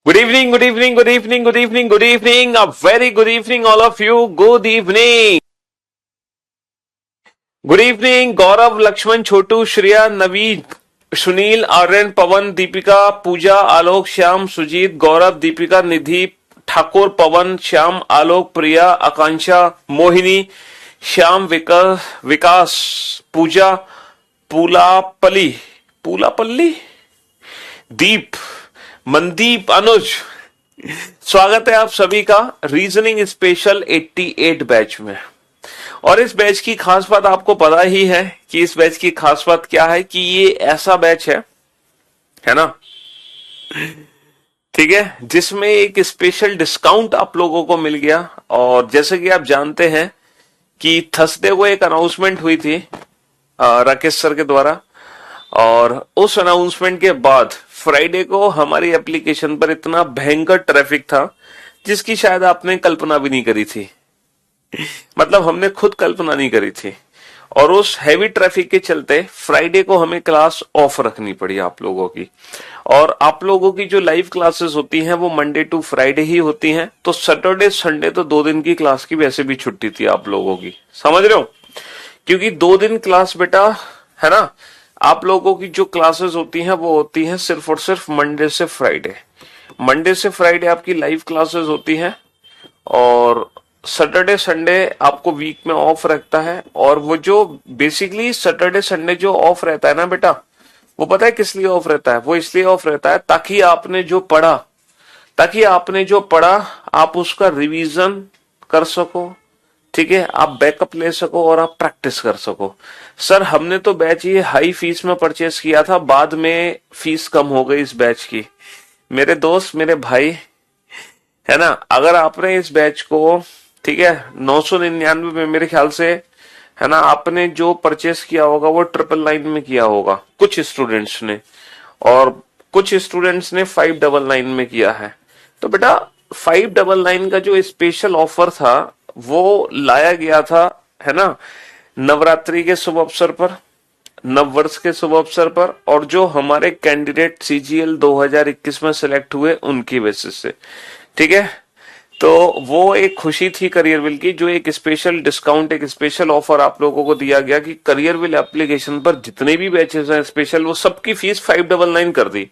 Good evening, good evening, good evening, good evening, good evening. A very good evening, all of you. Good evening. Good evening, Gaurav, Lakshman, Chotu, Shreya, Naveed, Sunil, Aryan, Pawan, Deepika, Pooja, Alok, Shyam, Sujit, Gaurav, Deepika, Nidhi, Thakur, पवन, श्याम, आलोक, प्रिया, आकांक्षा, मोहिनी, श्याम, विकास, पूजा, पूलापली, पूलापल्ली, दीप, मनदीप, अनुज। स्वागत है आप सभी का reasoning special 88 batch में। और इस batch की खास बात आपको पता ही है कि इस बैच की खास बात क्या है कि ये ऐसा बैच है ना, ठीक है, जिसमें एक स्पेशल डिस्काउंट आप लोगों को मिल गया। और जैसे कि आप जानते हैं कि थर्सडे को एक अनाउंसमेंट हुई थी राकेश सर के द्वारा, और उस अनाउंसमेंट के बाद फ्राइडे को हमारी एप्लीकेशन पर इतना भयंकर ट्रैफिक था जिसकी शायद आपने कल्पना भी नहीं करी थी। मतलब हमने खुद कल्पना नहीं करी थी। और उस हैवी ट्रैफिक के चलते फ्राइडे को हमें क्लास ऑफ रखनी पड़ी आप लोगों की। और आप लोगों की जो लाइव क्लासेस होती हैं वो मंडे टू फ्राइडे ही होती हैं, तो सैटरडे संडे तो 2 दिन की क्लास की वैसे भी छुट्टी थी आप लोगों की, समझ रहे हो? क्योंकि 2 दिन क्लास बेटा, है ना, आप लोगों की जो क्लासेस होती हैं वो होती हैं सिर्फ और सिर्फ मंडे से फ्राइडे। मंडे से फ्राइडे आपकी लाइव क्लासेस होती हैं और सैटरडे संडे आपको वीक में ऑफ रखता है। और वो जो बेसिकली सैटरडे संडे जो ऑफ रहता है ना बेटा, वो पता है किस लिए ऑफ रहता है? वो इसलिए ऑफ रहता है ताकि आपने जो पढ़ा आप उसका रिवीजन कर सको, ठीक है, आप बैकअप ले सको और आप प्रैक्टिस कर सको। सर हमने तो बैच ये हाई फीस में परचेस किया था, बाद में फीस कम हो गई इस बैच की। मेरे दोस्त, मेरे भाई, है ना, अगर आपने इस बैच को, ठीक है, 999 में मेरे ख्याल से, है ना, आपने जो परचेस किया होगा वो 999 में किया होगा कुछ स्टूडेंट्स ने, और कुछ स्टूडेंट्स ने 599 में किया है। तो बेटा 599 का जो स्पेशल ऑफर था वो लाया गया था, है ना, नवरात्रि के शुभ अवसर पर, नववर्ष के शुभ अवसर पर, और जो हमारे कैंडिडेट सीजीएल 2021 में सिलेक्ट हुए उनकी बेसिस से, ठीक है। तो वो एक खुशी थी करियरविल की, जो एक स्पेशल डिस्काउंट, एक स्पेशल ऑफर आप लोगों को दिया गया कि करियरविल एप्लीकेशन पर जितने भी बैचेस हैं स्पेशल, वो सबकी फीस 599 कर दी।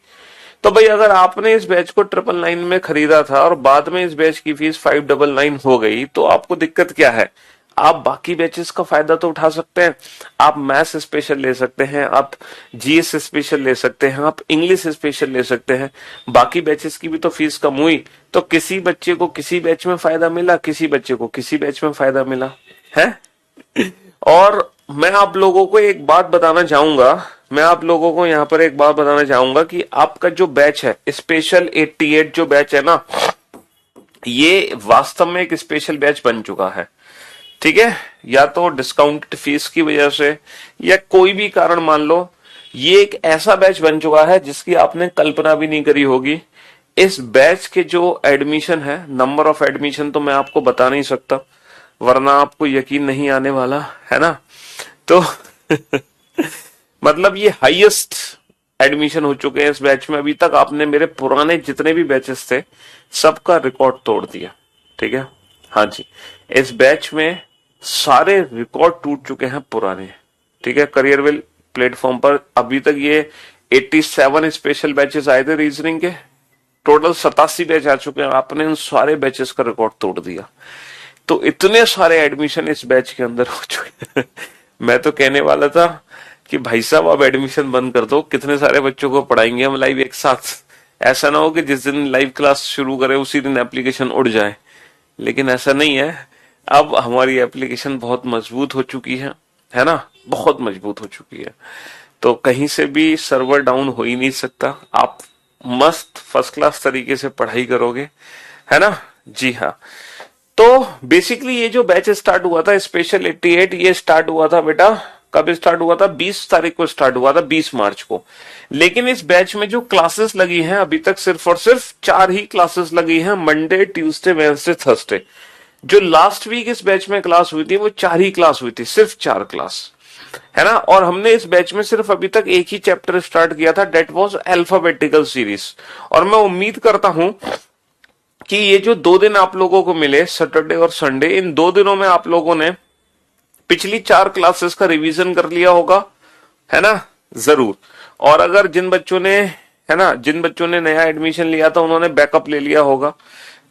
तो भाई अगर आपने इस बैच को 999 में खरीदा था और बाद में इस बैच की फीस 599 हो गई, तो आपको दिक्कत क्या है? आप बाकी बैचेस का फायदा तो उठा सकते हैं। आप मैथ्स स्पेशल ले सकते हैं, आप जीएस स्पेशल ले सकते हैं, आप इंग्लिश स्पेशल ले सकते हैं। बाकी बैचेस की भी तो फीस कम हुई, तो किसी बच्चे को किसी बैच में फायदा मिला, किसी बच्चे को किसी बैच में फायदा मिला है। और मैं आप लोगों को एक बात बताना चाहूंगा, मैं आप लोगों को यहाँ पर एक बात बताना चाहूंगा कि आपका जो बैच है स्पेशल 88 जो बैच है ना, ये वास्तव में एक स्पेशल बैच बन चुका है, ठीक है। या तो डिस्काउंटेड फीस की वजह से या कोई भी कारण मान लो, ये एक ऐसा बैच बन चुका है जिसकी आपने कल्पना भी नहीं करी होगी। इस बैच के जो एडमिशन है, नंबर ऑफ एडमिशन तो मैं आपको बता नहीं सकता, वरना आपको यकीन नहीं आने वाला, है ना। तो मतलब ये हाईएस्ट एडमिशन हो चुके हैं इस बैच में। अभी तक आपने मेरे पुराने जितने भी बैचेस थे सबका रिकॉर्ड तोड़ दिया, ठीक है। हाँ जी, इस बैच में सारे रिकॉर्ड टूट चुके हैं पुराने, ठीक है। करियरविल प्लेटफॉर्म पर अभी तक ये 87 स्पेशल बैचेस आए थे रीजनिंग के, टोटल 87 बैच आ चुके हैं। आपने उन सारे बैचेस का रिकॉर्ड तोड़ दिया। तो इतने सारे एडमिशन इस बैच के अंदर हो चुके हैं। मैं तो कहने वाला था कि भाई साहब अब एडमिशन बंद कर दो, कितने सारे बच्चों को पढ़ाएंगे हम लाइव एक साथ। ऐसा ना हो कि जिस दिन लाइव क्लास शुरू करे उसी दिन एप्लीकेशन उड़ जाए, लेकिन ऐसा नहीं है। अब हमारी एप्लीकेशन बहुत मजबूत हो चुकी है ना, बहुत मजबूत हो चुकी है। तो कहीं से भी सर्वर डाउन हो ही नहीं सकता। आप मस्त फर्स्ट क्लास तरीके से पढ़ाई करोगे, है ना। जी हाँ, तो बेसिकली ये जो बैच स्टार्ट हुआ था स्पेशल 88, ये स्टार्ट हुआ था बेटा, कब स्टार्ट हुआ था? 20 तारीख को स्टार्ट हुआ था, 20 मार्च को। लेकिन इस बैच में जो क्लासेस लगी हैं अभी तक सिर्फ और सिर्फ 4 ही क्लासेस लगी हैं, मंडे, ट्यूसडे, वेडनेसडे, थर्सडे। जो लास्ट वीक इस बैच में क्लास हुई थी वो 4 ही क्लास हुई थी, सिर्फ 4 क्लास। है ना। और हमने इस बैच में सिर्फ अभी तक एक ही चैप्टर स्टार्ट किया था, डेट वाज अल्फाबेटिकल सीरीज। और मैं उम्मीद करता हूं कि ये जो 2 दिन आप लोगों को मिले, सैटरडे और संडे, इन 2 दिनों में आप लोगों ने पिछली 4 क्लासेस का रिवीजन कर लिया होगा, है ना, जरूर। और अगर जिन बच्चों ने, है ना, जिन बच्चों ने नया एडमिशन लिया था उन्होंने बैकअप ले लिया होगा।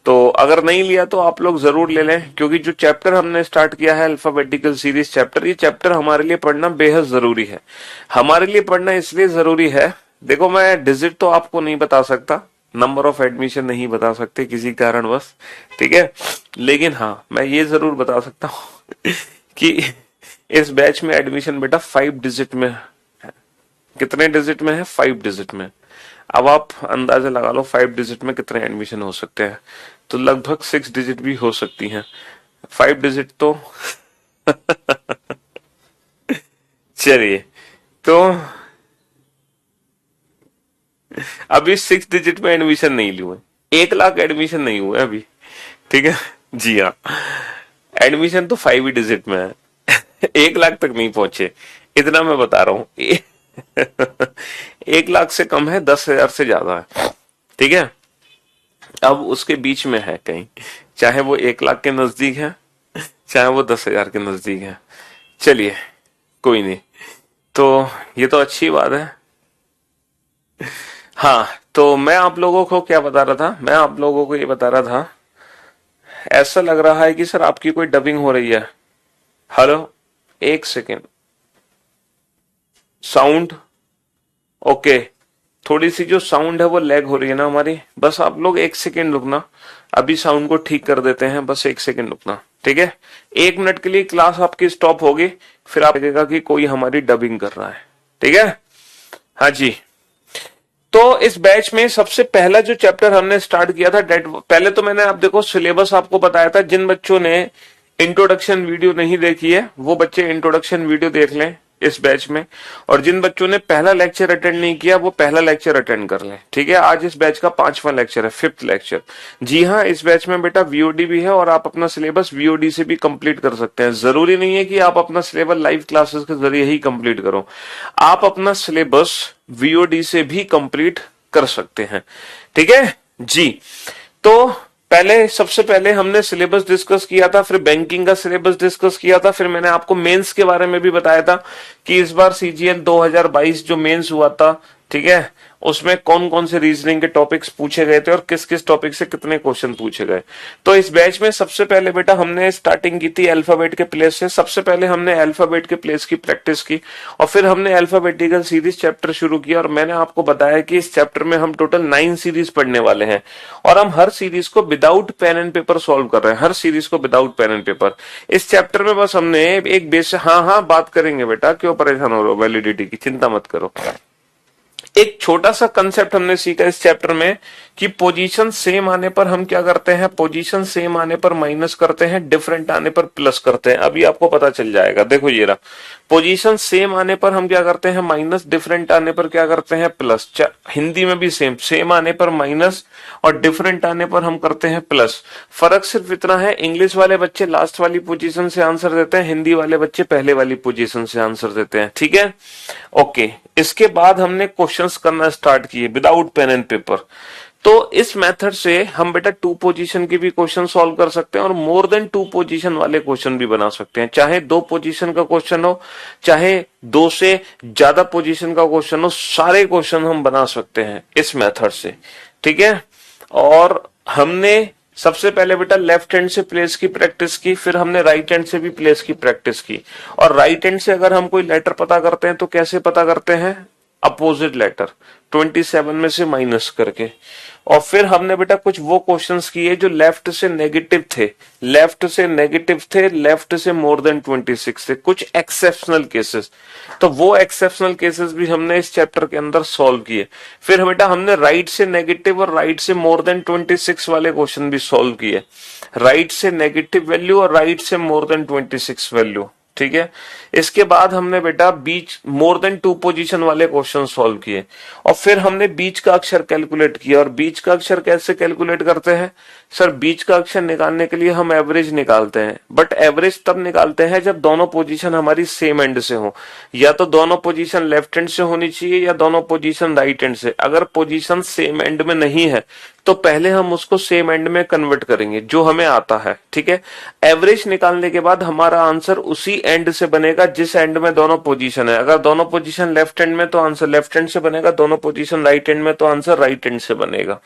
तो अगर नहीं लिया तो आप लोग जरूर ले लें, क्योंकि जो चैप्टर हमने स्टार्ट किया है अल्फाबेटिकल सीरीज चैप्टर, ये चैप्टर हमारे लिए पढ़ना बेहद जरूरी है। हमारे लिए पढ़ना इसलिए जरूरी है, देखो मैं डिजिट तो आपको नहीं बता सकता, नंबर ऑफ एडमिशन नहीं बता सकते किसी कारणवश, ठीक है, लेकिन हाँ मैं ये जरूर बता सकता हूं कि इस बैच में एडमिशन बेटा 5 डिजिट में है। कितने डिजिट में है? 5 डिजिट में। अब आप अंदाजा लगा लो 5 डिजिट में कितने एडमिशन हो सकते हैं, तो लगभग 6 डिजिट भी हो सकती हैं। 5 डिजिट तो चलिए, तो अभी 6 डिजिट में एडमिशन नहीं हुए, 1 लाख एडमिशन नहीं हुए अभी, ठीक है जी हाँ, एडमिशन तो 5 ही डिजिट में है 1 लाख तक नहीं पहुंचे, इतना मैं बता रहा हूं 1 लाख से कम है, 10,000 से ज्यादा है, ठीक है। अब उसके बीच में है कहीं, चाहे वो 1 लाख के नजदीक है, चाहे वो 10,000 के नजदीक है। चलिए कोई नहीं, तो ये तो अच्छी बात है। हाँ, तो मैं आप लोगों को क्या बता रहा था, मैं आप लोगों को ये बता रहा था, ऐसा लग रहा है कि सर आपकी कोई डबिंग हो रही है। हेलो, एक सेकेंड, साउंड ओके, थोड़ी सी जो साउंड है वो लैग हो रही है ना हमारी, बस आप लोग 1 सेकेंड रुकना, अभी साउंड को ठीक कर देते हैं, बस 1 सेकेंड रुकना, ठीक है। 1 मिनट के लिए क्लास आपकी स्टॉप होगी, फिर आप लगेगा कि कोई हमारी डबिंग कर रहा है, ठीक है। हाँ जी, तो इस बैच में सबसे पहला जो चैप्टर हमने स्टार्ट किया था डेट, पहले तो मैंने आप देखो सिलेबस आपको बताया था, जिन बच्चों ने इंट्रोडक्शन वीडियो नहीं देखी है वो बच्चे इंट्रोडक्शन वीडियो देख लें इस बैच में, और जिन बच्चों ने पहला लेक्चर अटेंड नहीं किया वो पहला लेक्चर अटेंड कर लें, ठीक है। आज इस बैच का 5वां लेक्चर है, 5th लेक्चर। जी हाँ, इस बैच में बेटा वीओडी भी है और आप अपना सिलेबस वीओडी से भी कंप्लीट कर सकते हैं। जरूरी नहीं है कि आप अपना सिलेबस लाइव क्लासेस के जरिए ही कंप्लीट करो, आप अपना सिलेबस वीओडी से भी कंप्लीट कर सकते हैं, ठीक है जी। तो पहले, सबसे पहले हमने सिलेबस डिस्कस किया था, फिर बैंकिंग का सिलेबस डिस्कस किया था, फिर मैंने आपको मेंस के बारे में भी बताया था कि इस बार सीजीएल 2022 जो मेंस हुआ था, ठीक है, उसमें कौन कौन से रीजनिंग के टॉपिक्स पूछे गए थे और किस किस टॉपिक से कितने क्वेश्चन पूछे गए। तो इस बैच में सबसे पहले बेटा हमने स्टार्टिंग की थी अल्फाबेट के प्लेस से, सबसे पहले हमने अल्फाबेट के प्लेस की प्रैक्टिस की और फिर हमने अल्फाबेटिकल सीरीज चैप्टर शुरू किया, और मैंने आपको बताया कि इस चैप्टर में हम टोटल 9 सीरीज पढ़ने वाले हैं और हम हर सीरीज को without pen and paper solve कर रहे हैं, हर सीरीज को विदाउट पेन एंड पेपर। इस चैप्टर में बस हमने एक बेस, हाँ हाँ बात करेंगे बेटा, क्यों परेशान हो रहे हो, वैलिडिटी की चिंता मत करो। एक छोटा सा कंसेप्ट हमने सीखा इस चैप्टर में कि पोजीशन सेम आने पर हम क्या करते हैं, पोजीशन सेम आने पर माइनस करते हैं, डिफरेंट आने पर प्लस करते हैं। अभी आपको पता चल जाएगा, देखो ये रहा, पोजीशन सेम आने पर हम क्या करते हैं माइनस, डिफरेंट आने पर क्या करते हैं प्लस। हिंदी में भी सेम, सेम आने पर माइनस और डिफरेंट आने पर हम करते हैं प्लस। फर्क सिर्फ इतना है, इंग्लिश वाले बच्चे लास्ट वाली पोजीशन से आंसर देते हैं, हिंदी वाले बच्चे पहले वाली पोजीशन से आंसर देते हैं, ठीक है ओके। इसके बाद हमने क्वेश्चंस करना स्टार्ट किए विदाउट पेन एंड पेपर। तो इस मेथड से हम बेटा 2 पोजीशन के भी क्वेश्चन सॉल्व कर सकते हैं और मोर देन 2 पोजीशन वाले क्वेश्चन भी बना सकते हैं, चाहे 2 पोजीशन का क्वेश्चन हो, चाहे 2 से ज्यादा पोजीशन का क्वेश्चन हो, सारे क्वेश्चन हम बना सकते हैं इस मेथड से, ठीक है। और हमने सबसे पहले बेटा लेफ्ट हैंड से प्लेस की प्रैक्टिस की, फिर हमने राइट हैंड से भी प्लेस की प्रैक्टिस की। और राइट हैंड से अगर हम कोई लेटर पता करते हैं तो कैसे पता करते हैं, अपोजिट लेटर 27 में से माइनस करके। और फिर हमने बेटा कुछ वो क्वेश्चंस किए जो लेफ्ट से नेगेटिव थे, लेफ्ट से नेगेटिव थे, लेफ्ट से मोर देन 26 थे, कुछ एक्सेप्शनल केसेस, तो वो एक्सेप्शनल केसेस भी हमने इस चैप्टर के अंदर सॉल्व किए। फिर बेटा हमने राइट से नेगेटिव और राइट से मोर देन 26 वाले क्वेश्चन भी सॉल्व किए, राइट से नेगेटिव वैल्यू और राइट से मोर देन 26 वैल्यू, ठीक है। इसके बाद हमने बेटा बीच मोर देन 2 पोजीशन वाले क्वेश्चन सॉल्व किए और फिर हमने बीच का अक्षर कैलकुलेट किया। और बीच का अक्षर कैसे कैलकुलेट करते हैं सर? बीच का अक्षर निकालने के लिए हम एवरेज निकालते हैं, बट एवरेज तब निकालते हैं जब दोनों पोजीशन हमारी सेम एंड से हो। या तो दोनों पोजीशन लेफ्ट हैंड से होनी चाहिए या दोनों पोजीशन राइट हैंड से। अगर पोजीशन सेम एंड में नहीं है तो पहले हम उसको सेम एंड में कन्वर्ट करेंगे जो हमें आता है, ठीक है। एवरेज निकालने के बाद हमारा आंसर उसी एंड से बनेगा जिस एंड में दोनों पोजीशन है। अगर दोनों पोजीशन लेफ्ट हैंड में तो आंसर लेफ्ट हैंड से बनेगा, दोनों पोजीशन राइट हैंड में तो आंसर राइट हैंड से बनेगा,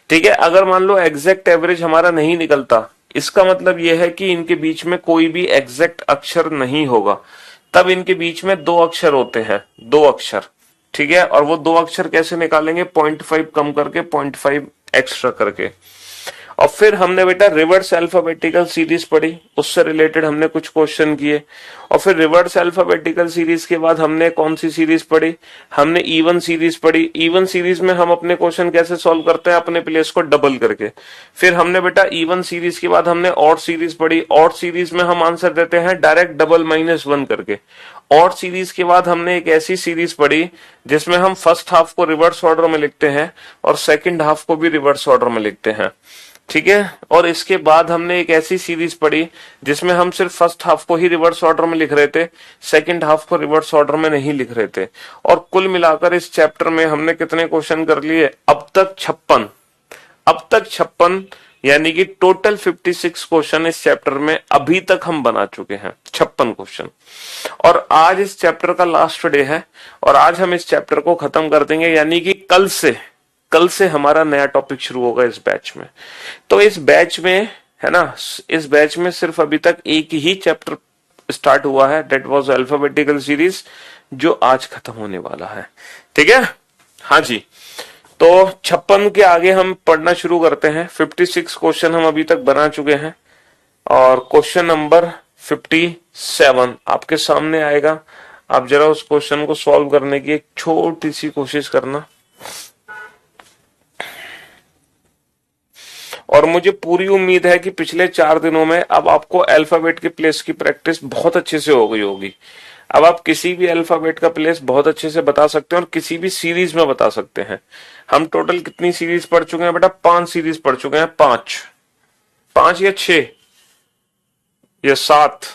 ठीक है। अगर मान लो एग्जैक्ट एवरेज हमारा नहीं निकलता, इसका मतलब यह है कि इनके बीच में कोई भी एग्जैक्ट अक्षर नहीं होगा, तब इनके बीच में 2 अक्षर होते हैं, 2 अक्षर, ठीक है। और वो 2 अक्षर कैसे निकालेंगे? 0.5 कम करके, 0.5 एक्स्ट्रा करके। और फिर हमने बेटा रिवर्स अल्फाबेटिकल सीरीज पढ़ी, उससे रिलेटेड हमने कुछ क्वेश्चन किए। और फिर रिवर्स अल्फाबेटिकल सीरीज के बाद हमने कौन सी सीरीज पढ़ी? हमने इवन सीरीज पढ़ी। इवन सीरीज में हम अपने क्वेश्चन कैसे सॉल्व करते हैं? अपने प्लेस को डबल करके। फिर हमने बेटा इवन सीरीज के बाद हमने ऑड सीरीज पढ़ी। ऑड सीरीज में हम आंसर देते हैं डायरेक्ट डबल -1 करके। ऑड सीरीज के बाद हमने एक ऐसी सीरीज पढ़ी जिसमें हम फर्स्ट हाफ को रिवर्स ऑर्डर में लिखते हैं और सेकंड हाफ को भी रिवर्स ऑर्डर में लिखते हैं, ठीक है। और इसके बाद हमने एक ऐसी सीरीज पढ़ी जिसमें हम सिर्फ फर्स्ट हाफ को ही रिवर्स ऑर्डर में लिख रहे थे, सेकंड हाफ को रिवर्स ऑर्डर में नहीं लिख रहे थे। और कुल मिलाकर इस चैप्टर में हमने कितने क्वेश्चन कर लिए? अब तक 56। अब तक 56 यानी कि टोटल 56 क्वेश्चन इस चैप्टर में अभी तक हम बना चुके हैं, 56 क्वेश्चन। और आज इस चैप्टर का लास्ट डे है और आज हम इस चैप्टर को खत्म कर देंगे, यानी कि कल से हमारा नया टॉपिक शुरू होगा इस बैच में। तो इस बैच में है ना, इस बैच में सिर्फ अभी तक एक ही चैप्टर स्टार्ट हुआ है, दैट वाज अल्फाबेटिकल सीरीज, जो आज खत्म होने वाला है, ठीक है। हाँ जी, तो 56 के आगे हम पढ़ना शुरू करते हैं। 56 क्वेश्चन हम अभी तक बना चुके हैं और क्वेश्चन नंबर 57 आपके सामने आएगा। आप जरा उस क्वेश्चन को सॉल्व करने की एक छोटी सी कोशिश करना। और मुझे पूरी उम्मीद है कि पिछले 4 दिनों में अब आपको अल्फाबेट के प्लेस की प्रैक्टिस बहुत अच्छे से हो गई होगी। अब आप किसी भी अल्फाबेट का प्लेस बहुत अच्छे से बता सकते हैं और किसी भी सीरीज में बता सकते हैं। हम टोटल कितनी सीरीज पढ़ चुके हैं बेटा? 5 सीरीज पढ़ चुके हैं। 5 या 6 या 7?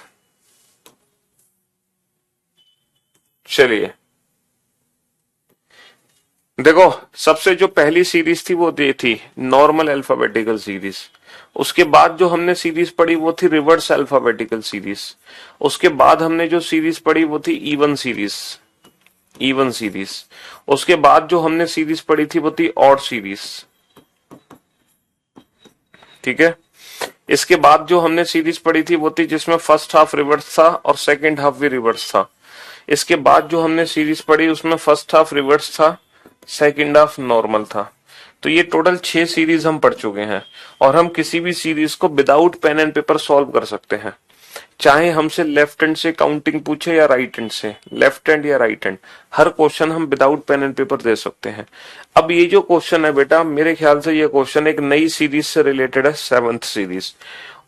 चलिए देखो, सबसे जो पहली सीरीज थी वो ये थी नॉर्मल अल्फाबेटिकल सीरीज। उसके बाद जो हमने सीरीज पढ़ी वो थी रिवर्स अल्फाबेटिकल सीरीज। उसके बाद हमने जो सीरीज पढ़ी वो थी इवन सीरीज। उसके बाद जो हमने सीरीज पढ़ी थी वो थी ऑड सीरीज, ठीक है। इसके बाद जो हमने सीरीज पढ़ी थी वो थी जिसमें फर्स्ट हाफ रिवर्स था और सेकंड हाफ भी रिवर्स था। इसके बाद जो हमने सीरीज पढ़ी उसमें फर्स्ट हाफ रिवर्स था, सेकंड हाफ नॉर्मल था। तो ये टोटल 6 सीरीज हम पढ़ चुके हैं और हम किसी भी सीरीज को without pen and paper solve कर सकते हैं, चाहे हमसे लेफ्ट हैंड से काउंटिंग पूछे या राइट हैंड से, लेफ्ट हैंड या राइट हैंड, हर क्वेश्चन हम विदाउट पेन एंड पेपर दे सकते हैं। अब ये जो क्वेश्चन है बेटा, मेरे ख्याल से ये क्वेश्चन एक नई सीरीज से रिलेटेड है, 7th सीरीज।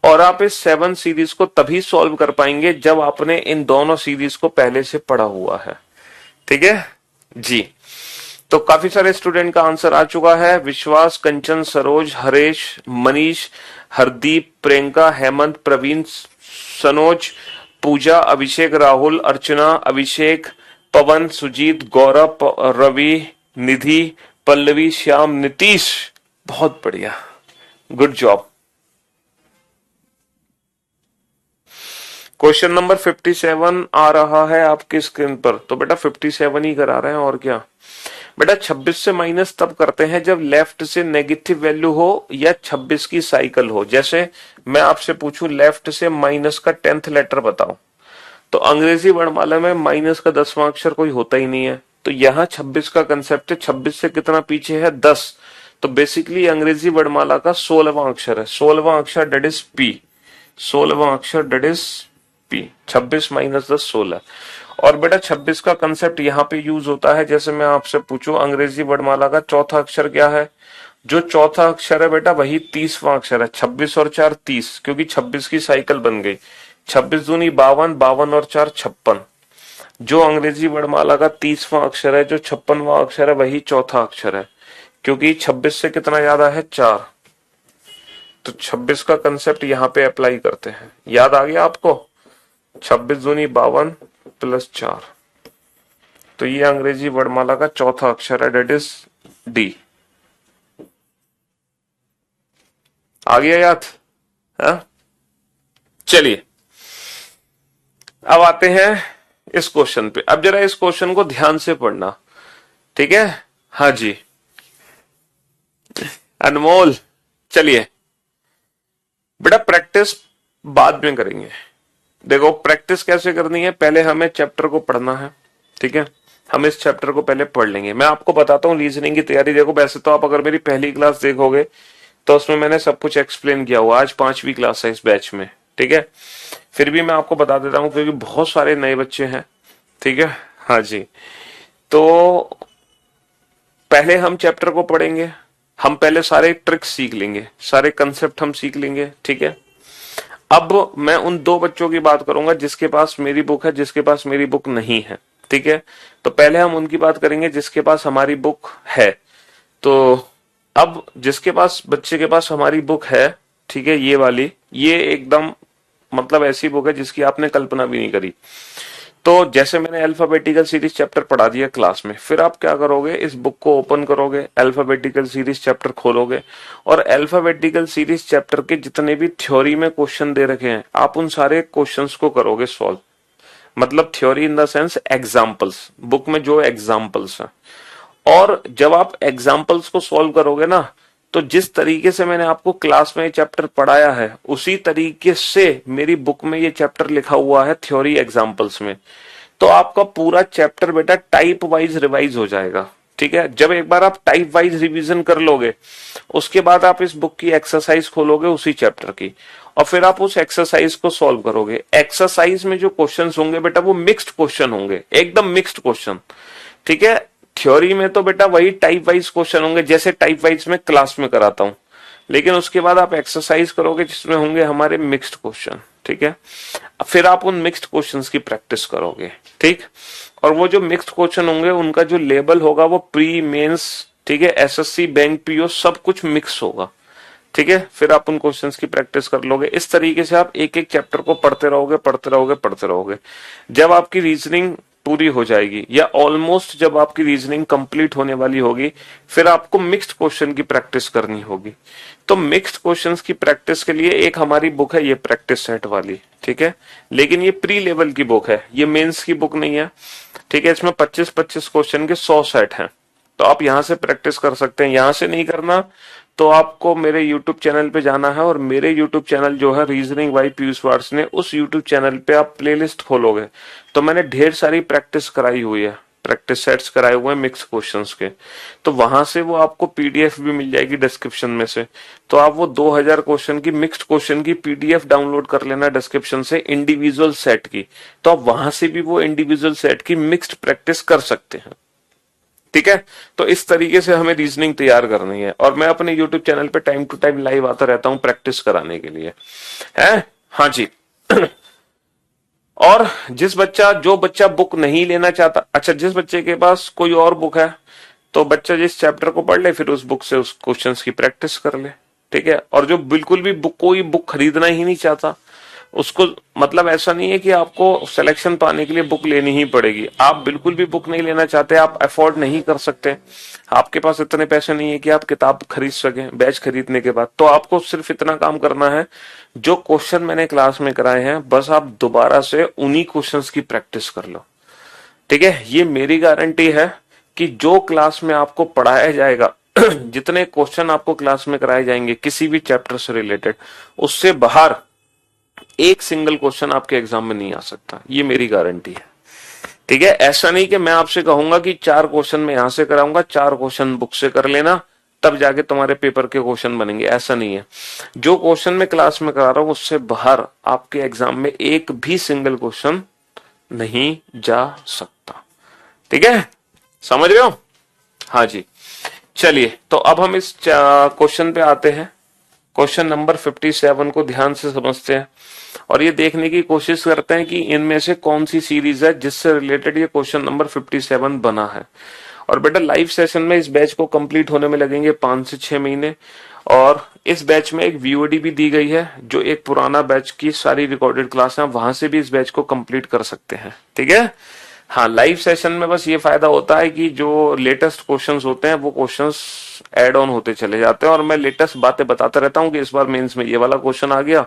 और आप इस 7th सीरीज को तभी सॉल्व कर पाएंगे जब आपने इन दोनों सीरीज को पहले से पढ़ा हुआ है, ठीक है जी। तो काफी सारे स्टूडेंट का आंसर आ चुका है। विश्वास, कंचन, सरोज, हरेश, मनीष, हरदीप, प्रियंका, हेमंत, प्रवीण, सनोज, पूजा, अभिषेक, राहुल, अर्चना, अभिषेक, पवन, सुजीत, गौरव, रवि, निधि, पल्लवी, श्याम, नीतीश। बहुत बढ़िया, गुड जॉब। क्वेश्चन नंबर 57 आ रहा है आपकी स्क्रीन पर। तो बेटा 57 ही करा रहे हैं और क्या। बेटा 26 से माइनस तब करते हैं जब लेफ्ट से नेगेटिव वैल्यू हो या 26 की साइकिल हो। जैसे मैं आपसे पूछूं लेफ्ट से माइनस का 10th लेटर बताओ, तो अंग्रेजी वर्णमाला में माइनस का 10वां अक्षर कोई होता ही नहीं है। तो यहाँ 26 का कंसेप्ट है, 26 से कितना पीछे है? 10। तो बेसिकली अंग्रेजी वर्णमाला का 16वां अक्षर है, 16वां अक्षर डेट इज पी, 16वां अक्षर डेट इज पी। 26 माइनस 10 16। और बेटा 26 का कंसेप्ट यहाँ पे यूज होता है, जैसे मैं आपसे पूछूं अंग्रेजी वर्णमाला का चौथा अक्षर क्या है? जो चौथा अक्षर है बेटा वही 30वां अक्षर है। 26 और 4 30, क्योंकि 26 की साइकिल बन गई। 26 दूनी 52, 52 और 4 56। जो अंग्रेजी वर्णमाला का 30वां अक्षर है, जो 56वां अक्षर है, वही चौथा अक्षर है, क्योंकि 26 से कितना ज्यादा है 4। तो 26 का कंसेप्ट यहां पे अप्लाई करते हैं। याद आ गया आपको? 26 दूनी 52 प्लस 4, तो ये अंग्रेजी वर्णमाला का चौथा अक्षर है, डेट इज डी। आ गया याद? हाँ, चलिए अब आते हैं इस क्वेश्चन पे। अब जरा इस क्वेश्चन को ध्यान से पढ़ना, ठीक है? हाँ जी अनमोल, चलिए बेटा प्रैक्टिस बाद में करेंगे। देखो प्रैक्टिस कैसे करनी है, पहले हमें चैप्टर को पढ़ना है, ठीक है? हम इस चैप्टर को पहले पढ़ लेंगे। मैं आपको बताता हूँ रीजनिंग की तैयारी। देखो वैसे तो आप अगर मेरी पहली क्लास देखोगे तो उसमें मैंने सब कुछ एक्सप्लेन किया हुआ। आज 5वीं क्लास है इस बैच में, ठीक है? फिर भी मैं आपको बता देता हूँ क्योंकि बहुत सारे नए बच्चे हैं, ठीक है? हाँ जी, तो पहले हम चैप्टर को पढ़ेंगे। हम पहले सारे ट्रिक्स सीख लेंगे, सारे कंसेप्ट हम सीख लेंगे, ठीक है? अब मैं उन दो बच्चों की बात करूंगा जिसके पास मेरी बुक है, जिसके पास मेरी बुक नहीं है, ठीक है? तो पहले हम उनकी बात करेंगे जिसके पास हमारी बुक है। तो अब जिसके पास, बच्चे के पास हमारी बुक है, ठीक है, ये वाली, ये एकदम मतलब ऐसी बुक है जिसकी आपने कल्पना भी नहीं करी। तो जैसे मैंने अल्फाबेटिकल सीरीज चैप्टर पढ़ा दिया क्लास में, फिर आप क्या करोगे, इस बुक को ओपन करोगे, अल्फाबेटिकल सीरीज चैप्टर खोलोगे और अल्फाबेटिकल सीरीज चैप्टर के जितने भी थ्योरी में क्वेश्चन दे रखे हैं, आप उन सारे क्वेश्चंस को करोगे सॉल्व। मतलब theory in the sense examples, book में जो एग्जाम्पल्स हैं। और जब आप एग्जाम्पल्स को सॉल्व करोगे ना, तो जिस तरीके से मैंने आपको क्लास में ये चैप्टर पढ़ाया है उसी तरीके से मेरी बुक में ये चैप्टर लिखा हुआ है थ्योरी एग्जाम्पल्स में। तो आपका पूरा चैप्टर बेटा टाइप वाइज रिवाइज हो जाएगा, ठीक है? जब एक बार आप टाइप वाइज रिवीजन कर लोगे, उसके बाद आप इस बुक की एक्सरसाइज खोलोगे उसी चैप्टर की, और फिर आप उस एक्सरसाइज को सॉल्व करोगे। एक्सरसाइज में जो क्वेश्चंस होंगे बेटा वो मिक्स्ड क्वेश्चन होंगे, एकदम मिक्स्ड क्वेश्चन, ठीक है? थ्योरी में तो बेटा वही टाइप वाइज क्वेश्चन होंगे जैसे टाइप वाइज में क्लास में कराता हूं, लेकिन उसके बाद आप एक्सरसाइज करोगे जिसमें होंगे हमारे मिक्स्ड क्वेश्चन, ठीक है? फिर आप उन मिक्स्ड क्वेश्चंस की प्रैक्टिस करोगे, ठीक? और वो जो मिक्स्ड क्वेश्चन होंगे उनका जो लेबल होगा वो प्री मेंस, ठीक है, एसएससी, बैंक, पीओ सब कुछ मिक्स होगा, ठीक है? फिर आप उन क्वेश्चंस की प्रैक्टिस कर लोगे। इस तरीके से आप एक एक चैप्टर को पढ़ते रहोगे, पढ़ते रहोगे, पढ़ते रहोगे। जब आपकी रीजनिंग पूरी हो जाएगी या ऑलमोस्ट जब आपकी रीजनिंग कंप्लीट होने वाली होगी, फिर आपको मिक्स्ड क्वेश्चन की प्रैक्टिस करनी होगी। तो मिक्स्ड क्वेश्चंस की प्रैक्टिस के लिए एक हमारी बुक है ये प्रैक्टिस सेट वाली, ठीक है? लेकिन ये प्री लेवल की बुक है, ये मेंस की बुक नहीं है, ठीक है? इसमें 25-25 क्वेश्चन के 100 सेट हैं। तो आप यहां से प्रैक्टिस कर सकते हैं। यहां से नहीं करना तो आपको मेरे YouTube चैनल पे जाना है, और मेरे YouTube चैनल जो है रीजनिंग बाय पीयूष वार्स ने, उस YouTube चैनल पे आप प्लेलिस्ट खोलोगे तो मैंने ढेर सारी प्रैक्टिस कराई हुई है, प्रैक्टिस सेट्स कराए हुए हैं मिक्स क्वेश्चंस के। तो वहां से वो आपको पीडीएफ भी मिल जाएगी डिस्क्रिप्शन में से। तो आप वो 2000 क्वेश्चन की, मिक्स्ड क्वेश्चन की पीडीएफ डाउनलोड कर लेना डिस्क्रिप्शन से, इंडिविजुअल सेट की। तो आप वहां से भी वो इंडिविजुअल सेट की मिक्स्ड प्रैक्टिस कर सकते हैं, ठीक है? तो इस तरीके से हमें रीजनिंग तैयार करनी है, और मैं अपने यूट्यूब चैनल पे टाइम टू टाइम लाइव आता रहता हूं प्रैक्टिस कराने के लिए, है? हाँ जी और जो बच्चा बुक नहीं लेना चाहता, अच्छा जिस बच्चे के पास कोई और बुक है तो बच्चा जिस चैप्टर को पढ़ ले फिर उस बुक से उस क्वेश्चंस की प्रैक्टिस कर ले, ठीक है? और जो बिल्कुल भी कोई बुक खरीदना ही नहीं चाहता, उसको मतलब ऐसा नहीं है कि आपको सिलेक्शन पाने के लिए बुक लेनी ही पड़ेगी। आप बिल्कुल भी बुक नहीं लेना चाहते, आप अफोर्ड नहीं कर सकते, आपके पास इतने पैसे नहीं है कि आप किताब खरीद सकें बैच खरीदने के बाद, तो आपको सिर्फ इतना काम करना है, जो क्वेश्चन मैंने क्लास में कराए हैं बस आप दोबारा से उन्हीं क्वेश्चंस की प्रैक्टिस कर लो, ठीक है? ये मेरी गारंटी है कि जो क्लास में आपको पढ़ाया जाएगा जितने क्वेश्चन आपको क्लास में कराए जाएंगे किसी भी चैप्टर से रिलेटेड, उससे बाहर एक सिंगल क्वेश्चन आपके एग्जाम में नहीं आ सकता, ये मेरी गारंटी है, ठीक है? ऐसा नहीं कि मैं आपसे कहूंगा कि 4 क्वेश्चन मैं यहां से कराऊंगा, 4 क्वेश्चन बुक से कर लेना तब जाके तुम्हारे पेपर के क्वेश्चन बनेंगे, ऐसा नहीं है। जो क्वेश्चन मैं क्लास में करा रहा हूं उससे बाहर आपके एग्जाम में एक भी सिंगल क्वेश्चन नहीं जा सकता, ठीक है? समझ रहे हो? हाँ जी, चलिए तो अब हम इस क्वेश्चन पे आते हैं। क्वेश्चन नंबर 57 को ध्यान से समझते हैं और ये देखने की कोशिश करते हैं कि इनमें से कौन सी सीरीज है जिससे रिलेटेड ये क्वेश्चन नंबर 57 बना है। और बेटा लाइव सेशन में इस बैच को कंप्लीट होने में लगेंगे 5 से 6 महीने। और इस बैच में एक वीओडी भी दी गई है, जो एक पुराना बैच की सारी रिकॉर्डेड क्लास है, वहां से भी इस बैच को कंप्लीट कर सकते हैं। ठीक है। हाँ, लाइव सेशन में बस ये फायदा होता है कि जो लेटेस्ट क्वेश्चंस होते हैं वो क्वेश्चंस ऐड ऑन होते चले जाते हैं, और मैं लेटेस्ट बातें बताता रहता हूँ कि इस बार मेंस में ये वाला क्वेश्चन आ गया,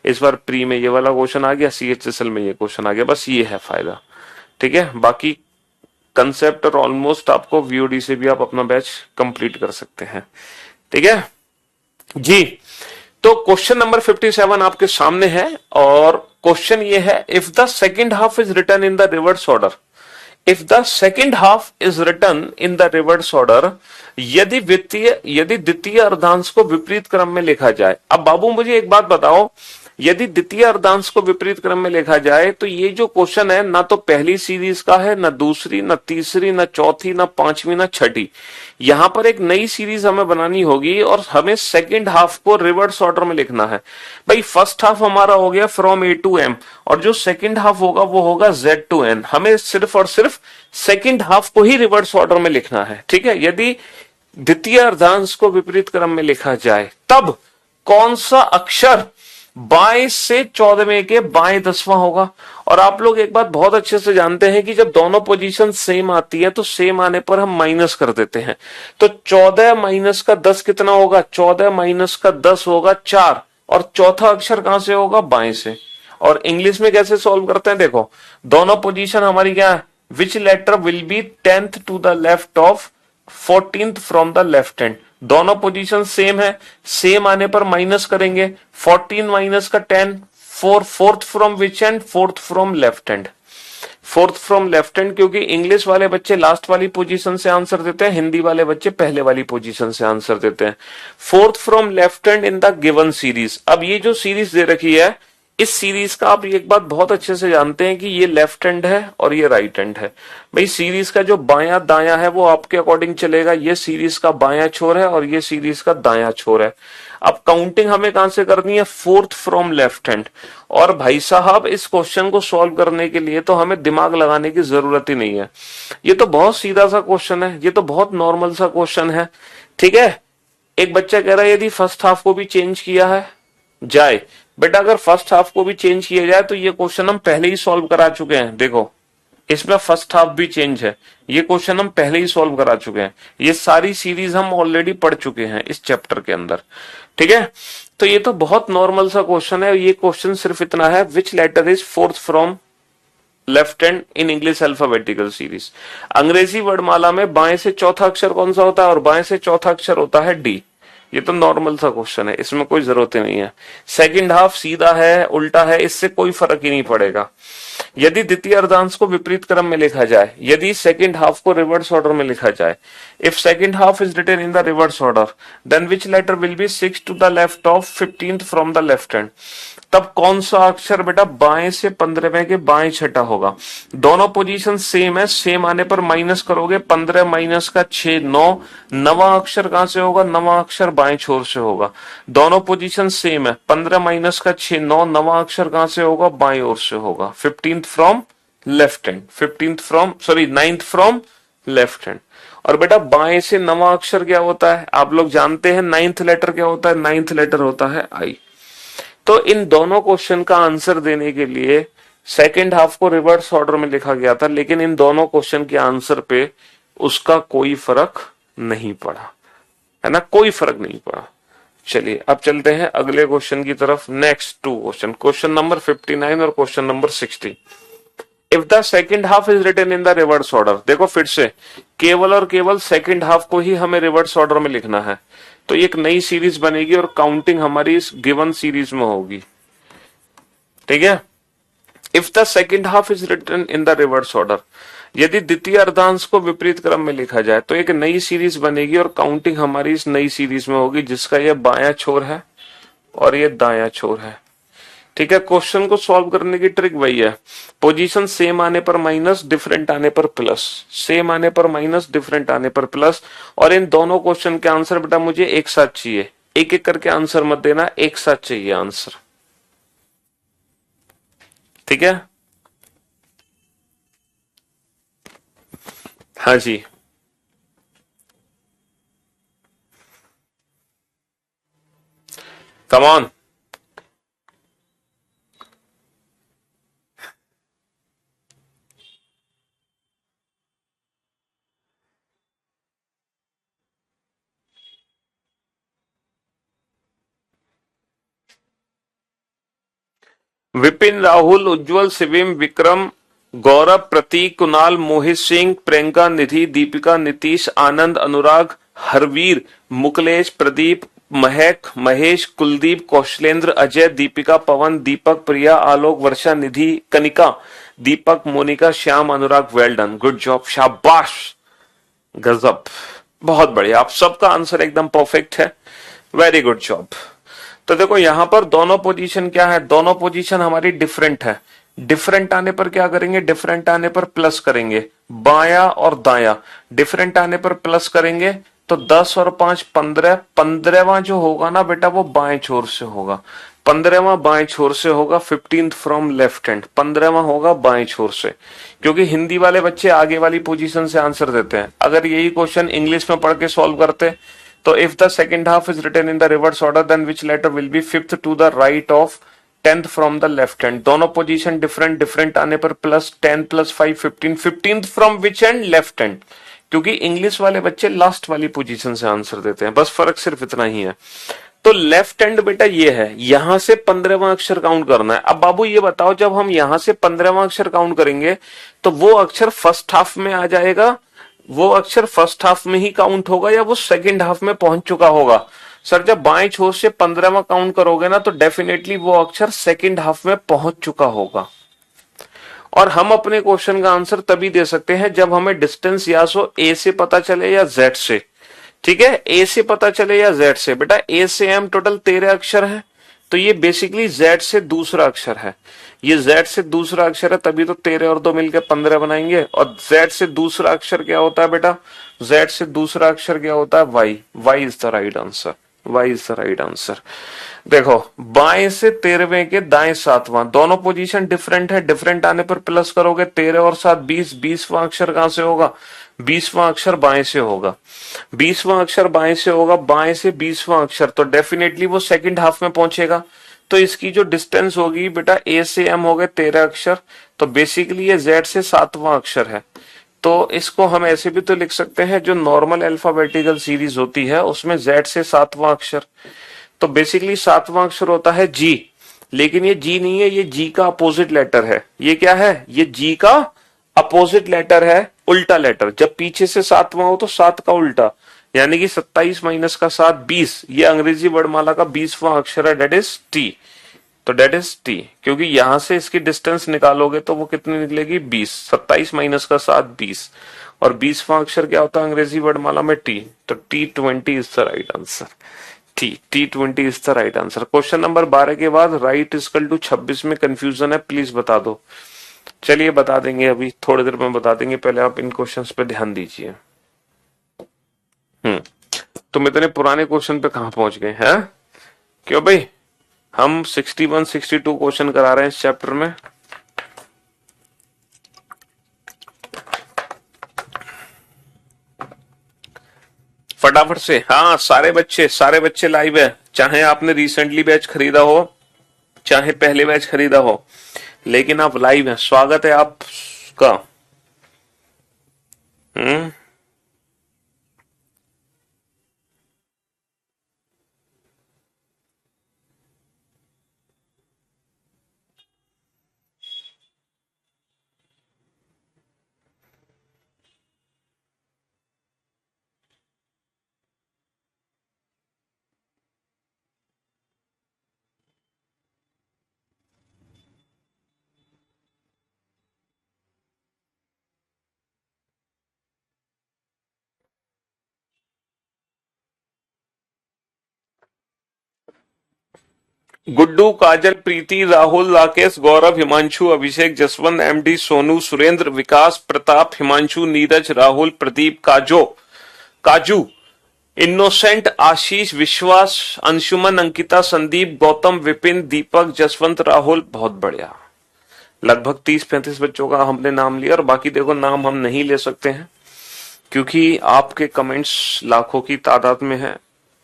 इस बार प्री में ये वाला क्वेश्चन आ गया, सीएचएसएल में ये क्वेश्चन आ गया, बस ये है फायदा। ठीक है। बाकी कंसेप्ट और ऑलमोस्ट आपको वीओडी से भी आप अपना बैच कंप्लीट कर सकते हैं। ठीक है जी। तो क्वेश्चन नंबर 57 आपके सामने है, और क्वेश्चन ये है, if the second half is return in the reverse order, if the second half is return in the reverse order, यदि द्वितीय अर्धांश को विपरीत क्रम में लिखा जाए। अब बाबू मुझे एक बात बताओ, यदि द्वितीय अर्धांश को विपरीत क्रम में लिखा जाए तो ये जो क्वेश्चन है ना तो पहली सीरीज का है, ना दूसरी, ना तीसरी, ना चौथी, ना पांचवी, ना छठी। यहां पर एक नई सीरीज हमें बनानी होगी और हमें सेकंड हाफ को रिवर्स ऑर्डर में लिखना है। भाई फर्स्ट हाफ हमारा हो गया फ्रॉम ए टू एम, और जो सेकंड हाफ होगा वो होगा जेड टू एन। हमें सिर्फ और सिर्फ सेकंड हाफ को ही रिवर्स ऑर्डर में लिखना है। ठीक है। यदि द्वितीय अर्धांश को विपरीत क्रम में लिखा जाए तब कौन सा अक्षर बाएं से 14वें के बाएं 10वां होगा। और आप लोग एक बात बहुत अच्छे से जानते हैं कि जब दोनों पोजीशन सेम आती है तो सेम आने पर हम माइनस कर देते हैं। तो 14 माइनस का 10 कितना होगा? 14 माइनस का 10 होगा 4, और चौथा अक्षर कहां से होगा? बाएं से। और इंग्लिश में कैसे सॉल्व करते हैं? देखो, दोनों पोजीशन हमारी क्या है? Which letter will be 10th to the left of 14th from the left hand. दोनों पोजीशन सेम है, सेम आने पर माइनस करेंगे। 14 माइनस का 10, fourth from which hand? Fourth from left hand. Fourth from left hand, क्योंकि English वाले बच्चे last वाली पोजीशन से आंसर देते हैं, हिंदी वाले बच्चे पहले वाली पोजीशन से आंसर देते हैं। Fourth from left hand in the given series. अब ये जो सीरीज दे रखी है, इस सीरीज का आप एक बात बहुत अच्छे से जानते हैं कि ये लेफ्ट हैंड है और ये राइट हैंड है। भाई सीरीज का जो बायां दायां है वो आपके अकॉर्डिंग चलेगा। ये सीरीज का बायां छोर है और ये सीरीज का दायां छोर है। अब काउंटिंग हमें कहां से करनी है? Fourth from left hand. और भाई साहब इस क्वेश्चन को सॉल्व करने के लिए तो हमें दिमाग लगाने की जरूरत ही नहीं है। ये तो बहुत सीधा सा क्वेश्चन है, ये तो बहुत नॉर्मल सा क्वेश्चन है। ठीक है। एक बच्चा कह रहा है यदि फर्स्ट हाफ को भी चेंज किया है जाए। बेटा अगर फर्स्ट हाफ को भी चेंज किया जाए तो ये क्वेश्चन हम पहले ही सॉल्व करा चुके हैं। देखो इसमें फर्स्ट हाफ भी चेंज है, ये क्वेश्चन हम पहले ही सॉल्व करा चुके हैं। ये सारी सीरीज हम ऑलरेडी पढ़ चुके हैं इस चैप्टर के अंदर। ठीक है। तो ये तो बहुत नॉर्मल सा क्वेश्चन है। ये क्वेश्चन सिर्फ इतना है, which letter is fourth from left hand in English alphabetical series. अंग्रेजी वर्णमाला में बाएं से चौथा अक्षर कौन सा होता है? और बाएं से चौथा अक्षर होता है डी। ये तो नॉर्मल सा क्वेश्चन है, इसमें कोई जरूरत ही नहीं है। सेकंड हाफ सीधा है, उल्टा है, इससे कोई फर्क ही नहीं पड़ेगा। यदि द्वितीय अर्धांश को विपरीत क्रम में लिखा जाए, यदि सेकंड हाफ को रिवर्स ऑर्डर में लिखा जाए, if second half is written in the reverse order, then which letter will be 6 to the left of 15th from the left hand. तब कौन सा अक्षर बेटा बाएं से 15वें के बाएं छठा होगा? दोनों पोजीशन सेम है, सेम आने पर माइनस करोगे। 15 माइनस का 6, 9। नवा अक्षर कहां से होगा? नवा अक्षर बाएं छोर से होगा। दोनों पोजीशन सेम है, 15 माइनस का 6, 9। नवा अक्षर कहां से होगा? बाएं ओर से होगा। 15th from left hand, 9th from left hand. और बेटा बाएं से नवा अक्षर क्या होता है? आप लोग जानते हैं 9th लेटर क्या होता है? 9th लेटर होता है आई। तो इन दोनों क्वेश्चन का आंसर देने के लिए सेकंड हाफ को रिवर्स ऑर्डर में लिखा गया था, लेकिन इन दोनों क्वेश्चन के आंसर पे उसका कोई फर्क नहीं पड़ा, है ना? कोई फर्क नहीं पड़ा। चलिए अब चलते हैं अगले क्वेश्चन की तरफ। नेक्स्ट टू क्वेश्चन नंबर 59 और question number 60। If the second half is written in the reverse order, देखो फिर से केवल और केवल सेकंड हाफ को ही हमें रिवर्स ऑर्डर में लिखना है। तो एक नई सीरीज बनेगी और काउंटिंग हमारी इस गिवन सीरीज में होगी। ठीक है। If the second half is written in the reverse order, यदि द्वितीय अर्धांश को विपरीत क्रम में लिखा जाए तो एक नई सीरीज बनेगी और काउंटिंग हमारी इस नई सीरीज में होगी, जिसका यह बायां छोर है और ये दायां छोर है। ठीक है। क्वेश्चन को सॉल्व करने की ट्रिक वही है, पोजीशन सेम आने पर माइनस, डिफरेंट आने पर प्लस, सेम आने पर माइनस, डिफरेंट आने पर प्लस। और इन दोनों क्वेश्चन के आंसर बेटा मुझे एक साथ चाहिए, एक एक करके आंसर मत देना, एक साथ चाहिए आंसर। ठीक है, हाँ जी। Come on. Vipin, Rahul, Ujjwal, Shivam, Vikram, Gaurav, Prateek, Kunal, Mohit Singh, Priyanka, Nidhi, Deepika, Nitish, Anand, Anurag, Harveer, Mukalesh, Pradeep, Mahak, Mahesh, Kuldeep, Kaushalendra, Ajay, Deepika, Pawan, Deepak, Priya, Alok, Varsha, Nidhi, Kanika, Deepak, Monika, Shyam, Anurag. Well done, good job, शाबाश, गजब, बहुत बढ़िया। आप सबका आंसर एकदम परफेक्ट है, वेरी गुड जॉब। तो देखो यहां पर दोनों पोजीशन क्या है, दोनों पोजीशन हमारी डिफरेंट है। डिफरेंट आने पर क्या करेंगे, डिफरेंट आने पर प्लस करेंगे, बाया और दाया। डिफरेंट आने पर प्लस करेंगे तो 10 और 5 15, 15वां जो होगा ना बेटा वो बाएं छोर से होगा, 15वां बाएं छोर से होगा। 15th फ्रॉम लेफ्ट हैंड, 15वां होगा बाएं छोर से। क्योंकि हिंदी वाले बच्चे आगे वाली पोजीशन से आंसर देते हैं। अगर यही क्वेश्चन इंग्लिश में पढ़ के सॉल्व करते तो if the second half is written in the reverse order then which letter will be fifth to the right of 10th from the left hand। दोनों पोजीशन डिफरेंट, डिफरेंट आने पर plus 10 plus 5 15, 15th from which and, left hand. क्योंकि English वाले बच्चे last वाली position से answer देते हैं, बस फर्क सिर्फ इतना ही है। तो लेफ्ट हैंड बेटा ये है, यहां से 15वां अक्षर काउंट करना है। अब बाबू ये बताओ, जब हम यहां से 15वां अक्षर काउंट करेंगे तो वो अक्षर फर्स्ट हाफ में आ जाएगा, वो अक्षर फर्स्ट हाफ में ही काउंट होगा या वो सेकंड हाफ में पहुंच चुका होगा? सर जब बाएं छोर से 15वां काउंट करोगे ना तो डेफिनेटली वो अक्षर सेकंड हाफ में पहुंच चुका होगा। और हम अपने क्वेश्चन का आंसर तभी दे सकते हैं जब हमें डिस्टेंस या सो ए से पता चले या जेड से। ठीक है, ए से पता चले या जेड से। बेटा ए से एम टोटल 13 अक्षर है, तो ये बेसिकली जेड से दूसरा अक्षर है। ये जेड से दूसरा अक्षर है, तभी तो 13 और 2 मिलकर 15 बनाएंगे। और जेड से दूसरा अक्षर क्या होता है बेटा, जेड से दूसरा अक्षर क्या होता है, Y. Y is the right answer, Y is the right answer. देखो बाएं से 13वें के दाएं 7वां, दोनों पोजीशन डिफरेंट है। डिफरेंट आने पर प्लस करोगे, 13 और 7 20, 20वां अक्षर कहां से होगा, 20वां अक्षर बाएं से होगा। 20वां अक्षर बाएं से होगा, बाएं से 20वां अक्षर, तो डेफिनेटली वो सेकंड हाफ में पहुंचेगा। तो इसकी जो डिस्टेंस होगी बेटा, ए से एम हो गए 13 अक्षर, तो बेसिकली ये जेड से 7वां अक्षर है। तो इसको हम ऐसे भी तो लिख सकते हैं, जो नॉर्मल अल्फाबेटिकल सीरीज होती है उसमें जेड से 7वां अक्षर, तो बेसिकली 7वां अक्षर होता है जी। लेकिन ये जी नहीं है, ये जी का अपोजिट लेटर है। ये क्या है, ये जी का अपोजिट लेटर है, उल्टा लेटर। जब पीछे से 7वां हो तो 7 का उल्टा, यानी कि 27 माइनस का 7 20। ये अंग्रेजी वर्णमाला का 20वां अक्षर है, डेट इज टी। तो डेट इज टी, क्योंकि यहां से इसकी डिस्टेंस निकालोगे तो वो कितनी निकलेगी, 20। 27 माइनस का 7 20, और 20वां अक्षर क्या होता है अंग्रेजी वर्णमाला में, टी। तो T20 is the right answer. T20 is the right answer. Question number 12 के बाद राइट इक्वल टू 26 में कंफ्यूजन है, प्लीज बता दो। चलिए बता देंगे, अभी थोड़ी देर में बता देंगे, पहले आप इन क्वेश्चंस पे ध्यान दीजिए। तुम इतने पुराने क्वेश्चन पे कहां पहुंच गए हैं, क्यों भाई? हम 61 62 क्वेश्चन करा रहे हैं इस चैप्टर में। फटाफट से, हाँ सारे बच्चे लाइव है, चाहे आपने रिसेंटली बैच खरीदा हो चाहे पहले बैच खरीदा हो, लेकिन आप लाइव हैं, स्वागत है आपका। गुड्डू, काजल, प्रीति, राहुल, राकेश, गौरव, हिमांशु, अभिषेक, जसवंत, एमडी, सोनू, सुरेंद्र, विकास, प्रताप, हिमांशु, नीरज, राहुल, प्रदीप, काजू, इनोसेंट, आशीष, विश्वास, अंशुमन, अंकिता, संदीप, गौतम, विपिन, दीपक, जसवंत, राहुल, बहुत बढ़िया। लगभग 30-35 बच्चों का हमने नाम लिया, और बाकी देखो नाम हम नहीं ले सकते हैं क्योंकि आपके कमेंट्स लाखों की तादाद में है,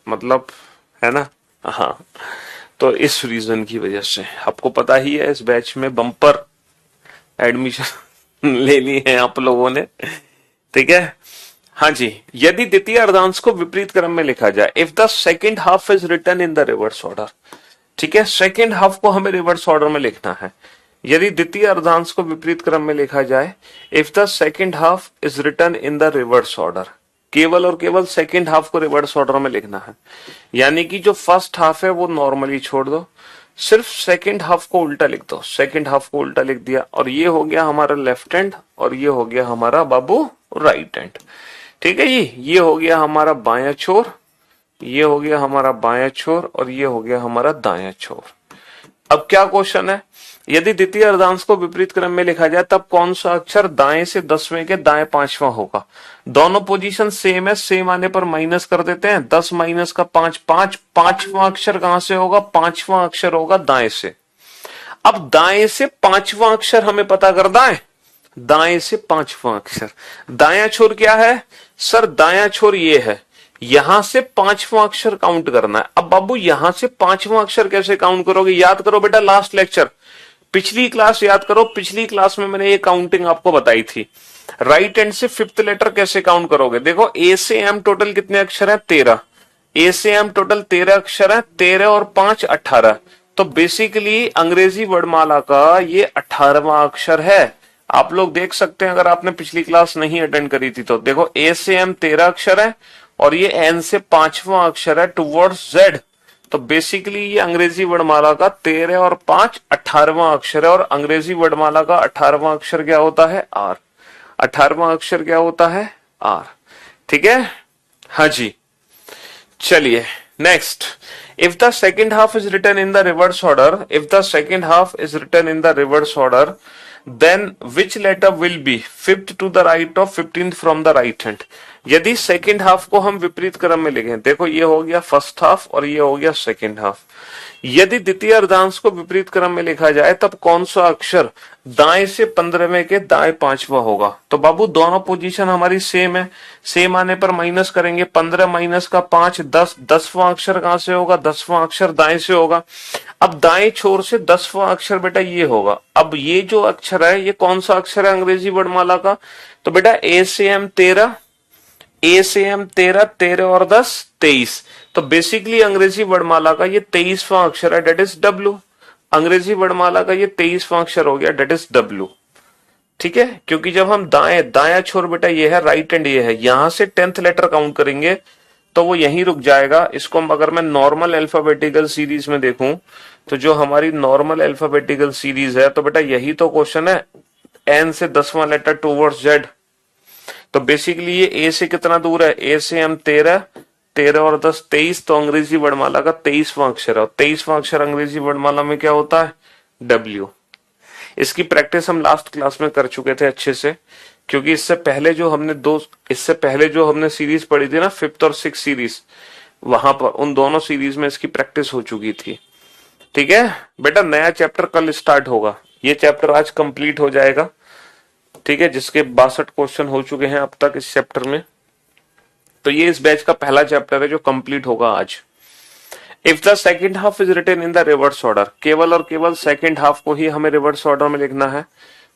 मतलब, है ना। हाँ, तो इस रीजन की वजह से आपको पता ही है इस बैच में बम्पर एडमिशन ले लिए हैं आप लोगों ने, ठीक है। हाँ जी, यदि द्वितीय अर्धांश को विपरीत क्रम में लिखा जाए, if the second half is written in the reverse order, ठीक है, सेकेंड हाफ को हमें रिवर्स ऑर्डर में लिखना है। यदि द्वितीय अर्धांश को विपरीत क्रम में लिखा जाए, if the second half is written in the reverse order, केवल और केवल सेकेंड हाफ को रिवर्स ऑर्डर में लिखना है। यानी कि जो फर्स्ट हाफ है वो नॉर्मली छोड़ दो, सिर्फ सेकेंड हाफ को उल्टा लिख दो। सेकेंड हाफ को उल्टा लिख दिया और ये हो गया हमारा लेफ्ट हैंड और ये हो गया हमारा बाबू राइट हैंड, ठीक है जी। ये हो गया हमारा बायां छोर, ये हो गया हमारा बायां छोर और ये हो गया हमारा दायां छोर। अब क्या क्वेश्चन है, यदि द्वितीय अर्धांश को विपरीत क्रम में लिखा जाए तब कौन सा अक्षर दाएं से 10वें के दाएं 5वां होगा। दोनों पोजीशन सेम है, सेम आने पर माइनस कर देते हैं। 10 माइनस का 5, 5, 5वां अक्षर कहां से होगा, 5वां अक्षर होगा दाएं से। अब दाएं से 5वां अक्षर हमें पता करना है, दाएं से 5वां अक्षर। दायां छोर क्या है सर, दायां छोर ये है, यहां से 5वां अक्षर काउंट करना है। अब बाबू यहां से 5वां अक्षर कैसे काउंट करोगे, याद करो बेटा लास्ट लेक्चर, पिछली क्लास याद करो, पिछली क्लास में मैंने ये काउंटिंग आपको बताई थी। राइट हैंड से फिफ्थ लेटर कैसे काउंट करोगे, देखो ए से एम टोटल कितने अक्षर है, 13। ए से एम टोटल 13 अक्षर है, 13 और 5 18। तो बेसिकली अंग्रेजी वर्णमाला का ये 18वां अक्षर है। आप लोग देख सकते हैं अगर आपने पिछली क्लास नहीं अटेंड करी थी तो देखो ए से एम 13 अक्षर है और ये एन से 5वां अक्षर है टुवर्ड्स जेड। तो बेसिकली ये अंग्रेजी वर्णमाला का 13 और 5 18वां अक्षर है और अंग्रेजी वर्णमाला का 18वां अक्षर क्या होता है, आर। 18वां अक्षर क्या होता है, आर, ठीक है। हाँ जी, चलिए next, if the second half is written in the reverse order, if the second half is written in the reverse order, then which letter will be fifth to the right of 15th from the right hand. यदि second half को हम विपरीत क्रम में लिखें, देखो ये हो गया फर्स्ट हाफ और ये हो गया सेकेंड हाफ। यदि द्वितीय अर्धांश को विपरीत क्रम में लिखा जाए तब कौन सा अक्षर दाएं से 15वें के दाएं 5वां होगा। तो बाबू दोनों पोजीशन हमारी सेम है, सेम आने पर माइनस करेंगे। 15 माइनस का 5 10, 10वां अक्षर कहां से होगा, 10वां अक्षर दाएं से होगा। अब दाएं छोर से 10वां अक्षर बेटा ये होगा। अब ये जो अक्षर है ये कौन सा अक्षर है अंग्रेजी वर्णमाला का, तो बेटा ए से एम 13, ए से एम 13, 13 और 10 23। तो बेसिकली अंग्रेजी वर्णमाला का ये 23वां अक्षर है, डेट इज डब्ल्यू। अंग्रेजी वर्णमाला का ये 23वां अक्षर हो गया, डेट इज डब्ल्यू, ठीक है। क्योंकि जब हम दाया छोर बेटा ये है, राइट हैंड ये है, यहां से 10th लेटर काउंट करेंगे तो वो यहीं रुक जाएगा। इसको अगर मैं नॉर्मल अल्फाबेटिकल सीरीज में देखूं तो जो हमारी नॉर्मल अल्फाबेटिकल सीरीज है तो बेटा यही तो क्वेश्चन है, एन से 10वां लेटर टूवर्ड्स जेड। तो बेसिकली ये ए से कितना दूर है, ए से हम 13, 13 और 10 23। तो अंग्रेजी वर्णमाला का 23वां अक्षर है और 23वां अक्षर अंग्रेजी वर्णमाला में क्या होता है, डब्ल्यू। इसकी प्रैक्टिस हम लास्ट क्लास में कर चुके थे अच्छे से, क्योंकि इससे पहले जो हमने सीरीज पढ़ी थी ना, 5th और 6th सीरीज, वहां पर उन दोनों सीरीज में इसकी प्रैक्टिस हो चुकी थी, ठीक है बेटा। नया चैप्टर कल स्टार्ट होगा, ये चैप्टर आज कंप्लीट हो जाएगा, ठीक है, जिसके 62 क्वेश्चन हो चुके हैं अब तक इस चैप्टर में। तो ये इस बैच का पहला चैप्टर है जो कंप्लीट होगा आज। If the second half is written in the reverse order, केवल और केवल सेकेंड हाफ को ही हमें रिवर्स ऑर्डर में लिखना है।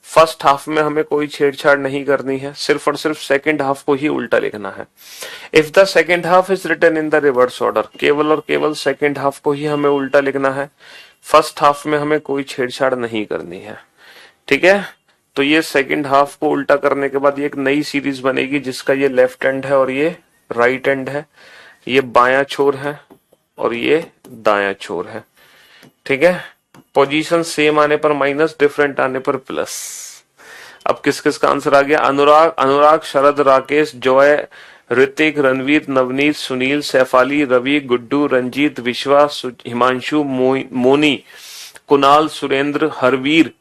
फर्स्ट हाफ में हमें कोई छेड़छाड़ नहीं करनी है, सिर्फ और सिर्फ सेकेंड हाफ को ही उल्टा लिखना है। If the second half is written in the reverse order, केवल और केवल सेकेंड हाफ को ही हमें उल्टा लिखना है। फर्स्ट हाफ में हमें कोई छेड़छाड़ नहीं करनी है, ठीक है। तो ये सेकेंड हाफ को उल्टा करने के बाद ये एक नई सीरीज बनेगी जिसका ये लेफ्ट हैंड है और ये राइट हैंड है, ये बायां छोर है और ये दायां छोर है, ठीक है। पोजीशन सेम आने पर माइनस, डिफरेंट आने पर प्लस। अब किस किस का आंसर आ गया, अनुराग, शरद, राकेश, जॉय, ऋतिक, रणवीर, नवनीत, सुनील, सैफाली, रवि, गुड्डू, रंजीत, विश्वास, हिमांशु, मोनी, कुणाल, सुरेंद्र, हरवीर,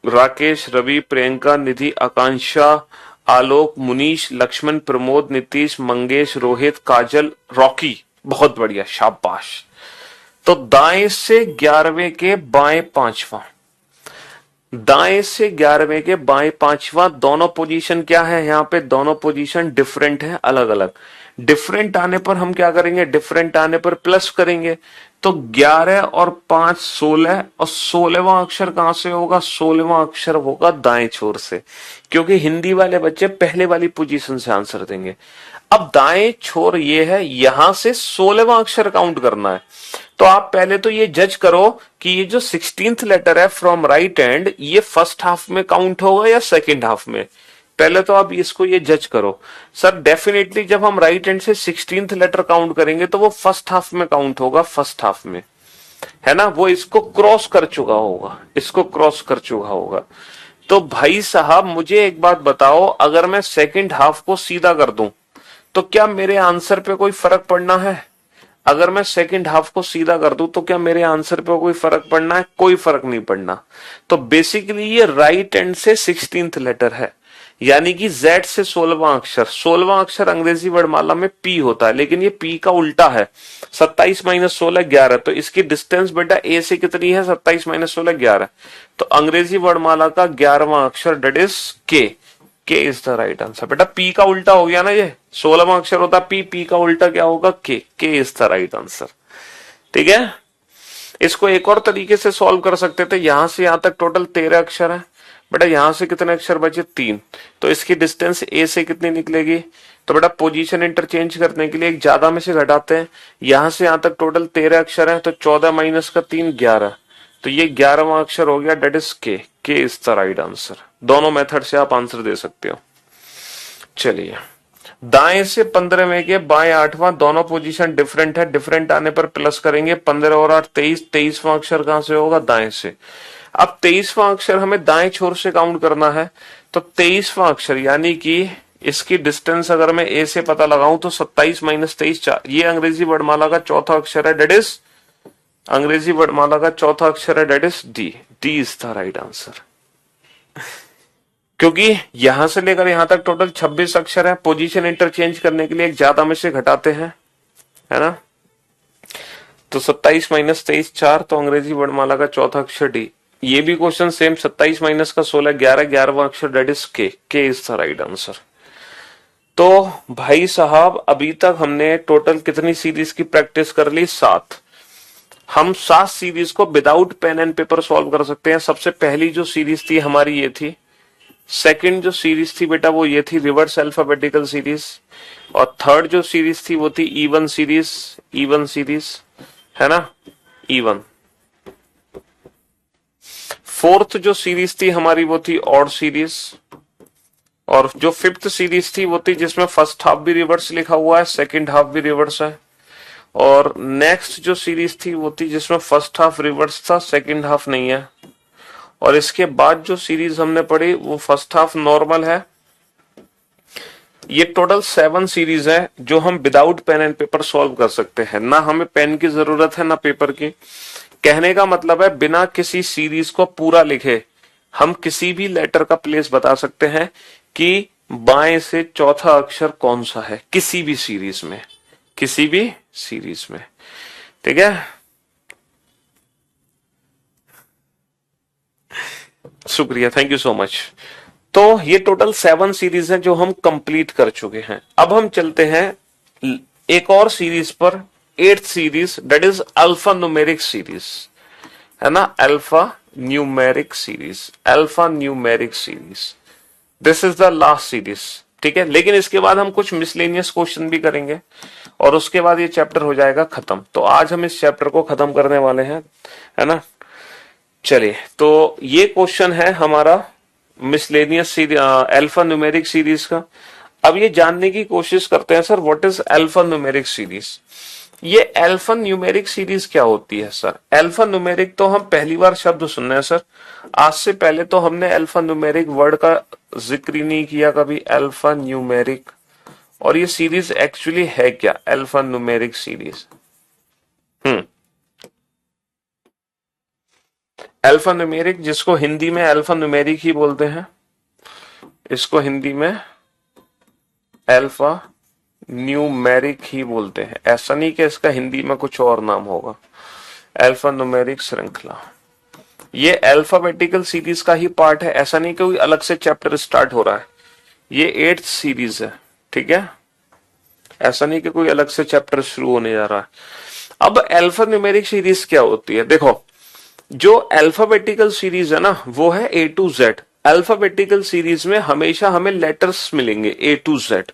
राकेश, रवि, प्रियंका, निधि, आकांक्षा, आलोक, मुनीश, लक्ष्मण, प्रमोद, नीतीश, मंगेश, रोहित, काजल, रॉकी। बहुत बढ़िया, शाबाश। तो दाएं से 11वें के बाएं 5वां, दाएं से 11वें के बाएं पांचवा, दोनों पोजीशन क्या है यहाँ पे, दोनों पोजीशन डिफरेंट है, अलग अलग। डिफरेंट आने पर हम क्या करेंगे, डिफरेंट आने पर प्लस करेंगे। तो 11 और 5 16, और 16वां अक्षर कहां से होगा, 16वां अक्षर होगा दाएं छोर से, क्योंकि हिंदी वाले बच्चे पहले वाली पोजीशन से आंसर देंगे। अब दाएं छोर ये है, यहां से 16वां अक्षर काउंट करना है। तो आप पहले तो ये जज करो कि ये जो 16th लेटर है फ्रॉम राइट हैंड, ये फर्स्ट हाफ में काउंट होगा या सेकेंड हाफ में। पहले तो आप इसको ये जज करो। सर डेफिनेटली जब हम राइट हैंड से 16th लेटर काउंट करेंगे तो वो फर्स्ट हाफ में काउंट होगा, फर्स्ट हाफ में, है ना, वो इसको क्रॉस कर चुका होगा, इसको क्रॉस कर चुका होगा। तो भाई साहब मुझे एक बात बताओ, अगर मैं सेकेंड हाफ को सीधा कर दूं तो क्या मेरे आंसर पे कोई फर्क पड़ना है? अगर मैं सेकंड हाफ को सीधा कर दूं तो क्या मेरे आंसर पे कोई फर्क पड़ना है? कोई फर्क नहीं पड़ना। तो बेसिकली ये राइट हैंड से 16th लेटर है, यानी कि Z से 16वां अक्षर। 16वां अक्षर अंग्रेजी वर्णमाला में P होता है, लेकिन ये P का उल्टा है। 27 माइनस 16 11, तो इसकी डिस्टेंस बेटा A से कितनी है, 27 माइनस 16 11। तो अंग्रेजी वर्णमाला का 11वां अक्षर डेट इज K। के इज द राइट आंसर। बेटा पी का उल्टा हो गया ना, ये 16वां अक्षर होता पी, पी का उल्टा क्या होगा, के। के इज द राइट आंसर। ठीक है, इसको एक और तरीके से सॉल्व कर सकते थे। यहां से यहां तक टोटल 13 अक्षर है बेटा, यहां से कितने अक्षर बचे, 3। तो इसकी डिस्टेंस ए से कितनी निकलेगी, तो बेटा पोजीशन इंटरचेंज करने के लिए एक ज्यादा में से घटाते हैं। यहां से यहां तक टोटल 13 अक्षर है, तो 14 माइनस का 3 11, तो ये 11वां अक्षर हो गया, डेट इज के। के इज द राइट आंसर। दोनों मेथड से आप आंसर दे सकते हो। चलिए, दाएं से 15वें के बाएं 8वां, दोनों पोजीशन डिफरेंट है, डिफरेंट आने पर प्लस करेंगे। 15 और 8 23, 23वां अक्षर कहां से होगा, दाएं से। अब 23वां अक्षर हमें दाएं छोर से काउंट करना है, तो 23वां अक्षर यानी कि इसकी डिस्टेंस अगर मैं ए से पता लगाऊं तो 27 माइनस 23 4, ये अंग्रेजी वर्णमाला का चौथा अक्षर है, डेट इज अंग्रेजी वर्णमाला का चौथा अक्षर है, that is D. D is the right answer. क्योंकि यहां से लेकर यहां तक टोटल 26 अक्षर है, पोजीशन इंटरचेंज करने के लिए एक ज्यादा में से घटाते हैं, है ना। तो 27 माइनस 23 4, तो अंग्रेजी वर्णमाला का चौथा अक्षर डी। ये भी क्वेश्चन सेम, 27 माइनस का 16 11, 11वां अक्षर डेट इज के। के इज द राइट आंसर। तो भाई साहब अभी तक हमने टोटल कितनी सीरीज की प्रैक्टिस कर ली, 7। हम 7 सीरीज को without pen and paper solve कर सकते हैं। सबसे पहली जो सीरीज थी हमारी ये थी। सेकंड जो सीरीज थी बेटा वो ये थी रिवर्स अल्फाबेटिकल सीरीज। और थर्ड जो सीरीज थी वो थी इवन सीरीज, इवन सीरीज, है ना, इवन। फोर्थ जो सीरीज थी हमारी वो थी ऑड सीरीज। और जो फिफ्थ सीरीज थी वो थी जिसमें फर्स्ट हाफ भी रिवर्स लिखा हुआ है, सेकंड हाफ भी रिवर्स है। और नेक्स्ट जो सीरीज थी वो थी जिसमें फर्स्ट हाफ रिवर्स था, सेकंड हाफ नहीं है। और इसके बाद जो सीरीज हमने पढ़ी वो फर्स्ट हाफ नॉर्मल है। ये टोटल 7 सीरीज है जो हम without pen and paper solve कर सकते हैं। ना हमें पेन की जरूरत है ना पेपर की। कहने का मतलब है बिना किसी सीरीज को पूरा लिखे हम किसी भी लेटर का प्लेस बता सकते हैं कि बाएं से चौथा अक्षर कौन सा है, किसी भी सीरीज में, किसी भी सीरीज में। ठीक है, शुक्रिया, थैंक यू सो मच। तो ये टोटल 7 सीरीज हैं जो हम कंप्लीट कर चुके हैं। अब हम चलते हैं एक और सीरीज पर, 8th series, that is alpha numeric series, है ना, alpha numeric series, alpha numeric series. This is the last series. ठीक है, लेकिन इसके बाद हम कुछ मिसलेनियस क्वेश्चन भी करेंगे और उसके बाद ये चैप्टर हो जाएगा खत्म। तो आज हम इस चैप्टर को खत्म करने वाले हैं, है ना। चलिए, तो ये क्वेश्चन है हमारा मिसलेनियस अल्फा न्यूमेरिक सीरीज का। अब ये जानने की कोशिश करते हैं sir what is alpha numeric series. ये अल्फा न्यूमेरिक सीरीज क्या होती है सर? अल्फा न्यूमेरिक तो हम पहली बार शब्द सुन रहे हैं सर। आज से पहले तो हमने अल्फा न्यूमेरिक वर्ड का जिक्र ही नहीं किया कभी, अल्फा न्यूमेरिक। और ये सीरीज एक्चुअली है क्या, alpha numeric series? Alpha numeric, जिसको हिंदी में अल्फा न्यूमेरिक ही बोलते हैं, इसको हिंदी में अल्फा न्यूमेरिक ही बोलते हैं। ऐसा नहीं कि इसका हिंदी में कुछ और नाम होगा। अल्फा न्यूमेरिक श्रृंखला, ये अल्फाबेटिकल सीरीज का ही पार्ट है, ऐसा नहीं कोई अलग से चैप्टर स्टार्ट हो रहा है, ये 8th सीरीज है, ठीक है, ऐसा नहीं कि कोई अलग से चैप्टर शुरू होने जा रहा है। अब अल्फा न्यूमेरिक सीरीज क्या होती है, देखो जो अल्फाबेटिकल सीरीज है ना वो है A to Z। Alphabetical series में हमेशा हमें लेटर्स मिलेंगे A to Z,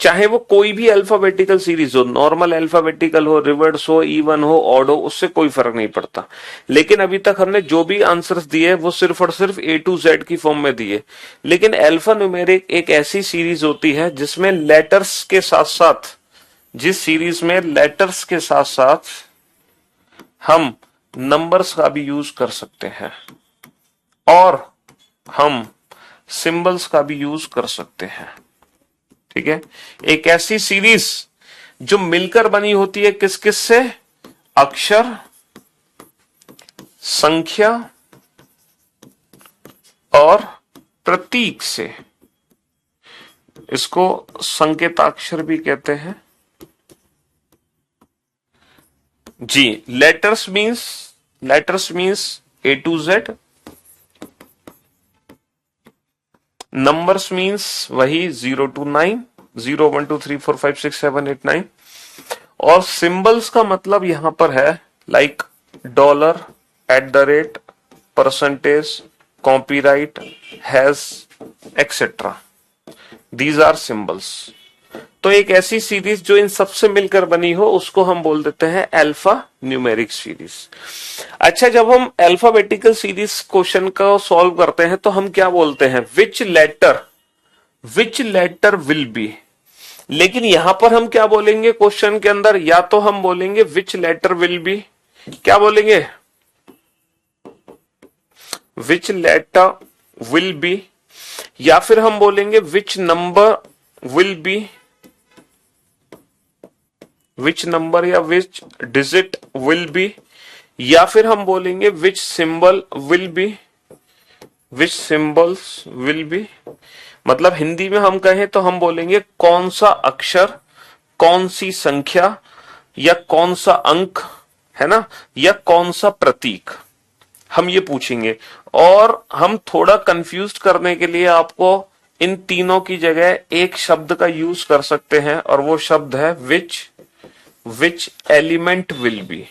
चाहे वो कोई भी अल्फाबेटिकल सीरीज हो, नॉर्मल अल्फाबेटिकल हो, रिवर्स हो, इवन हो, ऑड हो, उससे कोई फर्क नहीं पड़ता। लेकिन अभी तक हमने जो भी आंसर्स दिए वो सिर्फ और सिर्फ A to Z की फॉर्म में दिए। लेकिन अल्फा न्यूमेरिक एक ऐसी सीरीज होती है जिसमें लेटर्स के साथ साथ, जिस सीरीज में लेटर्स के साथ साथ हम नंबर्स का भी यूज कर सकते हैं और हम सिंबल्स का भी यूज कर सकते हैं, ठीक है। एक ऐसी सीरीज जो मिलकर बनी होती है किस किस से, अक्षर, संख्या और प्रतीक से, इसको संकेताक्षर भी कहते हैं जी। Letters means A to Z, numbers means वही 0 to 9, 0 1 2 3 4 5 6 7 8 9, और सिंबल्स का मतलब यहां पर है like dollar, @ percentage, copyright, hash, etcetera, these are symbols. तो एक ऐसी सीरीज जो इन सबसे मिलकर बनी हो उसको हम बोल देते हैं अल्फा न्यूमेरिक सीरीज। अच्छा, जब हम अल्फाबेटिकल सीरीज क्वेश्चन को सॉल्व करते हैं तो हम क्या बोलते हैं, विच लेटर विल बी। लेकिन यहां पर हम क्या बोलेंगे क्वेश्चन के अंदर, या तो हम बोलेंगे विच लेटर विल बी, क्या बोलेंगे, विच लेटर विल बी, या फिर हम बोलेंगे which number will be, which number या विच डिजिट विल बी, या फिर हम बोलेंगे विच symbol will be, which symbols will be. मतलब हिंदी में हम कहें तो हम बोलेंगे कौन सा अक्षर, कौन सी संख्या, या कौन सा अंक है ना, या कौन सा प्रतीक, हम ये पूछेंगे। और हम थोड़ा कंफ्यूज करने के लिए आपको इन तीनों की जगह एक शब्द का यूज कर सकते हैं और वो शब्द है which element will B,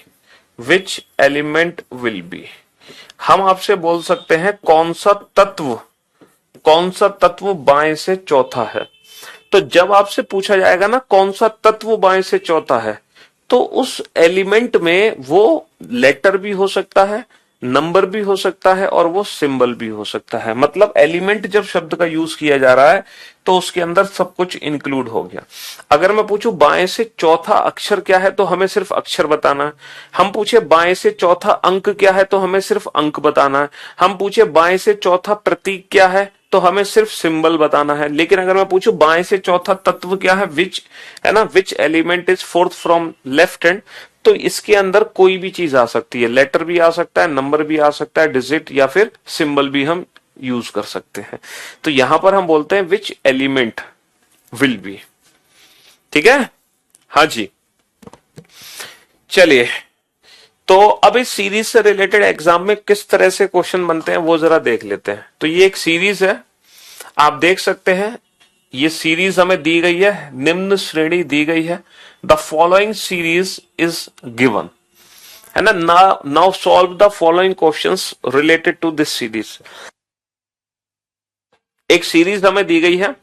which element will B. हम आपसे बोल सकते हैं कौन सा तत्व बाएं से चौथा है। तो जब आपसे पूछा जाएगा ना कौन सा तत्व बाएं से चौथा है, तो उस एलिमेंट में वो लेटर भी हो सकता है, नंबर भी हो सकता है और वो सिंबल भी हो सकता है। मतलब एलिमेंट जब शब्द का यूज किया जा रहा है तो उसके अंदर सब कुछ इंक्लूड हो गया। अगर मैं पूछूं बाएं से चौथा अक्षर क्या है तो हमें सिर्फ अक्षर बताना है। हम पूछे बाएं से चौथा अंक क्या है तो हमें सिर्फ अंक बताना है। हम पूछे बाएं से चौथा प्रतीक क्या है तो हमें सिर्फ सिंबल बताना है। लेकिन अगर मैं पूछूं बाएं से चौथा तत्व क्या है, विच है ना, which element is fourth from left hand, तो इसके अंदर कोई भी चीज आ सकती है, लेटर भी आ सकता है, नंबर भी आ सकता है, डिजिट या फिर सिंबल भी हम यूज कर सकते हैं। तो यहां पर हम बोलते हैं विच एलिमेंट विल बी, ठीक है। हाँ जी, चलिए तो अब इस सीरीज से रिलेटेड एग्जाम में किस तरह से क्वेश्चन बनते हैं वो जरा देख लेते हैं। तो ये एक सीरीज है, आप देख सकते हैं ये सीरीज हमें दी गई है, निम्न श्रेणी दी गई है, the following series is given, है ना। Now solve the following questions related to this series. एक सीरीज हमें दी गई है,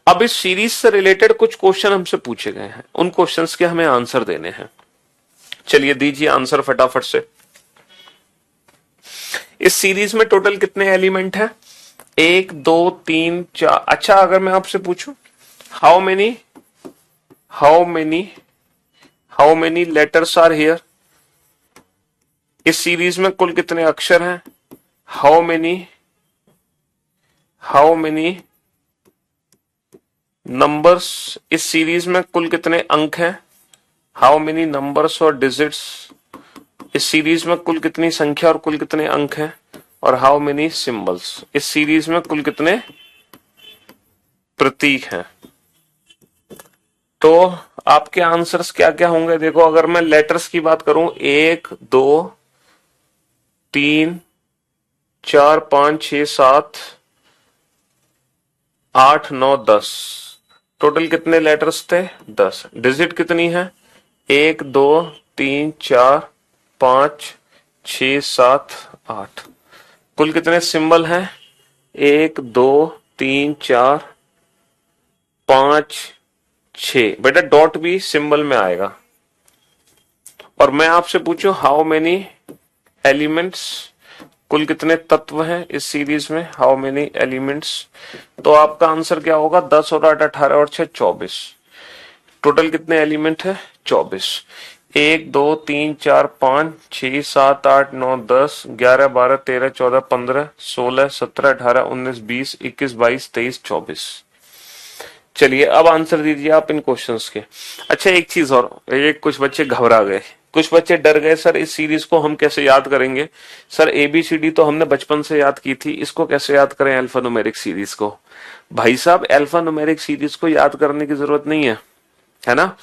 अब इस सीरीज से रिलेटेड कुछ क्वेश्चन हमसे पूछे गए हैं, उन क्वेश्चंस के हमें आंसर देने हैं। चलिए दीजिए आंसर फटाफट से। इस सीरीज में टोटल कितने एलिमेंट हैं, 1 2 3 4। अच्छा, अगर मैं आपसे पूछूं how many letters are here, इस सीरीज में कुल कितने अक्षर हैं, हाउ मेनी नंबर्स, इस सीरीज में कुल कितने अंक हैं, हाउ मेनी नंबर्स और डिजिट्स, इस सीरीज में कुल कितनी संख्या और कुल कितने अंक हैं, और हाउ मेनी सिंबल्स, इस सीरीज में कुल कितने प्रतीक हैं। तो आपके आंसर्स क्या क्या होंगे देखो। अगर मैं लेटर्स की बात करूं 1 2 3 4 5 6 7 8 9 10। टोटल कितने लेटर्स थे? 10। डिजिट कितनी है? 1 2 3 4 5 6 7 8। कुल कितने सिंबल हैं? 1 2 3 4 5 6। बेटा डॉट भी सिंबल में आएगा। और मैं आपसे पूछूं हाउ मेनी एलिमेंट्स, कुल कितने तत्व हैं इस सीरीज में, हाउ मेनी एलिमेंट्स, तो आपका आंसर क्या होगा? 10 और 8 18 और 6 24। टोटल कितने एलिमेंट है? 24। 1 2 3 4 5 6 7 8 9 10 11 12 13 14 15 16 17 18 19 20 21 22 23 24। चलिए अब आंसर दीजिए आप इन क्वेश्चंस के। अच्छा एक चीज और, एक कुछ बच्चे घबरा गए, कुछ बच्चे डर गए, सर इस सीरीज को हम कैसे याद करेंगे? सर एबीसीडी तो हमने बचपन से याद की थी, इसको कैसे याद करें अल्फा न्यूमेरिक सीरीज को? भाई साहब अल्फा न्यूमेरिक सीरीज को याद करने की जरूरत नहीं है ना?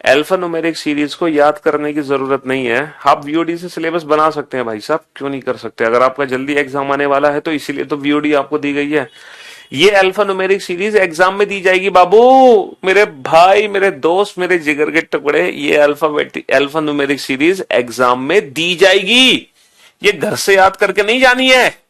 अल्फा न्यूमेरिक सीरीज को याद करने की जरूरत नहीं है। आप वीओडी से सिलेबस बना सकते हैं भाई साहब, क्यों नहीं कर सकते? अगर आपका जल्दी एग्जाम आने वाला है तो इसीलिए तो वीओडी आपको दी गई है। ये अल्फा न्यूमेरिक सीरीज एग्जाम में दी जाएगी बाबू, मेरे भाई, मेरे दोस्त, मेरे जिगर के टुकड़े, ये अल्फा न्यूमेरिक सीरीज एग्जाम में दी जाएगी। ये घर से याद करके नहीं जानी है।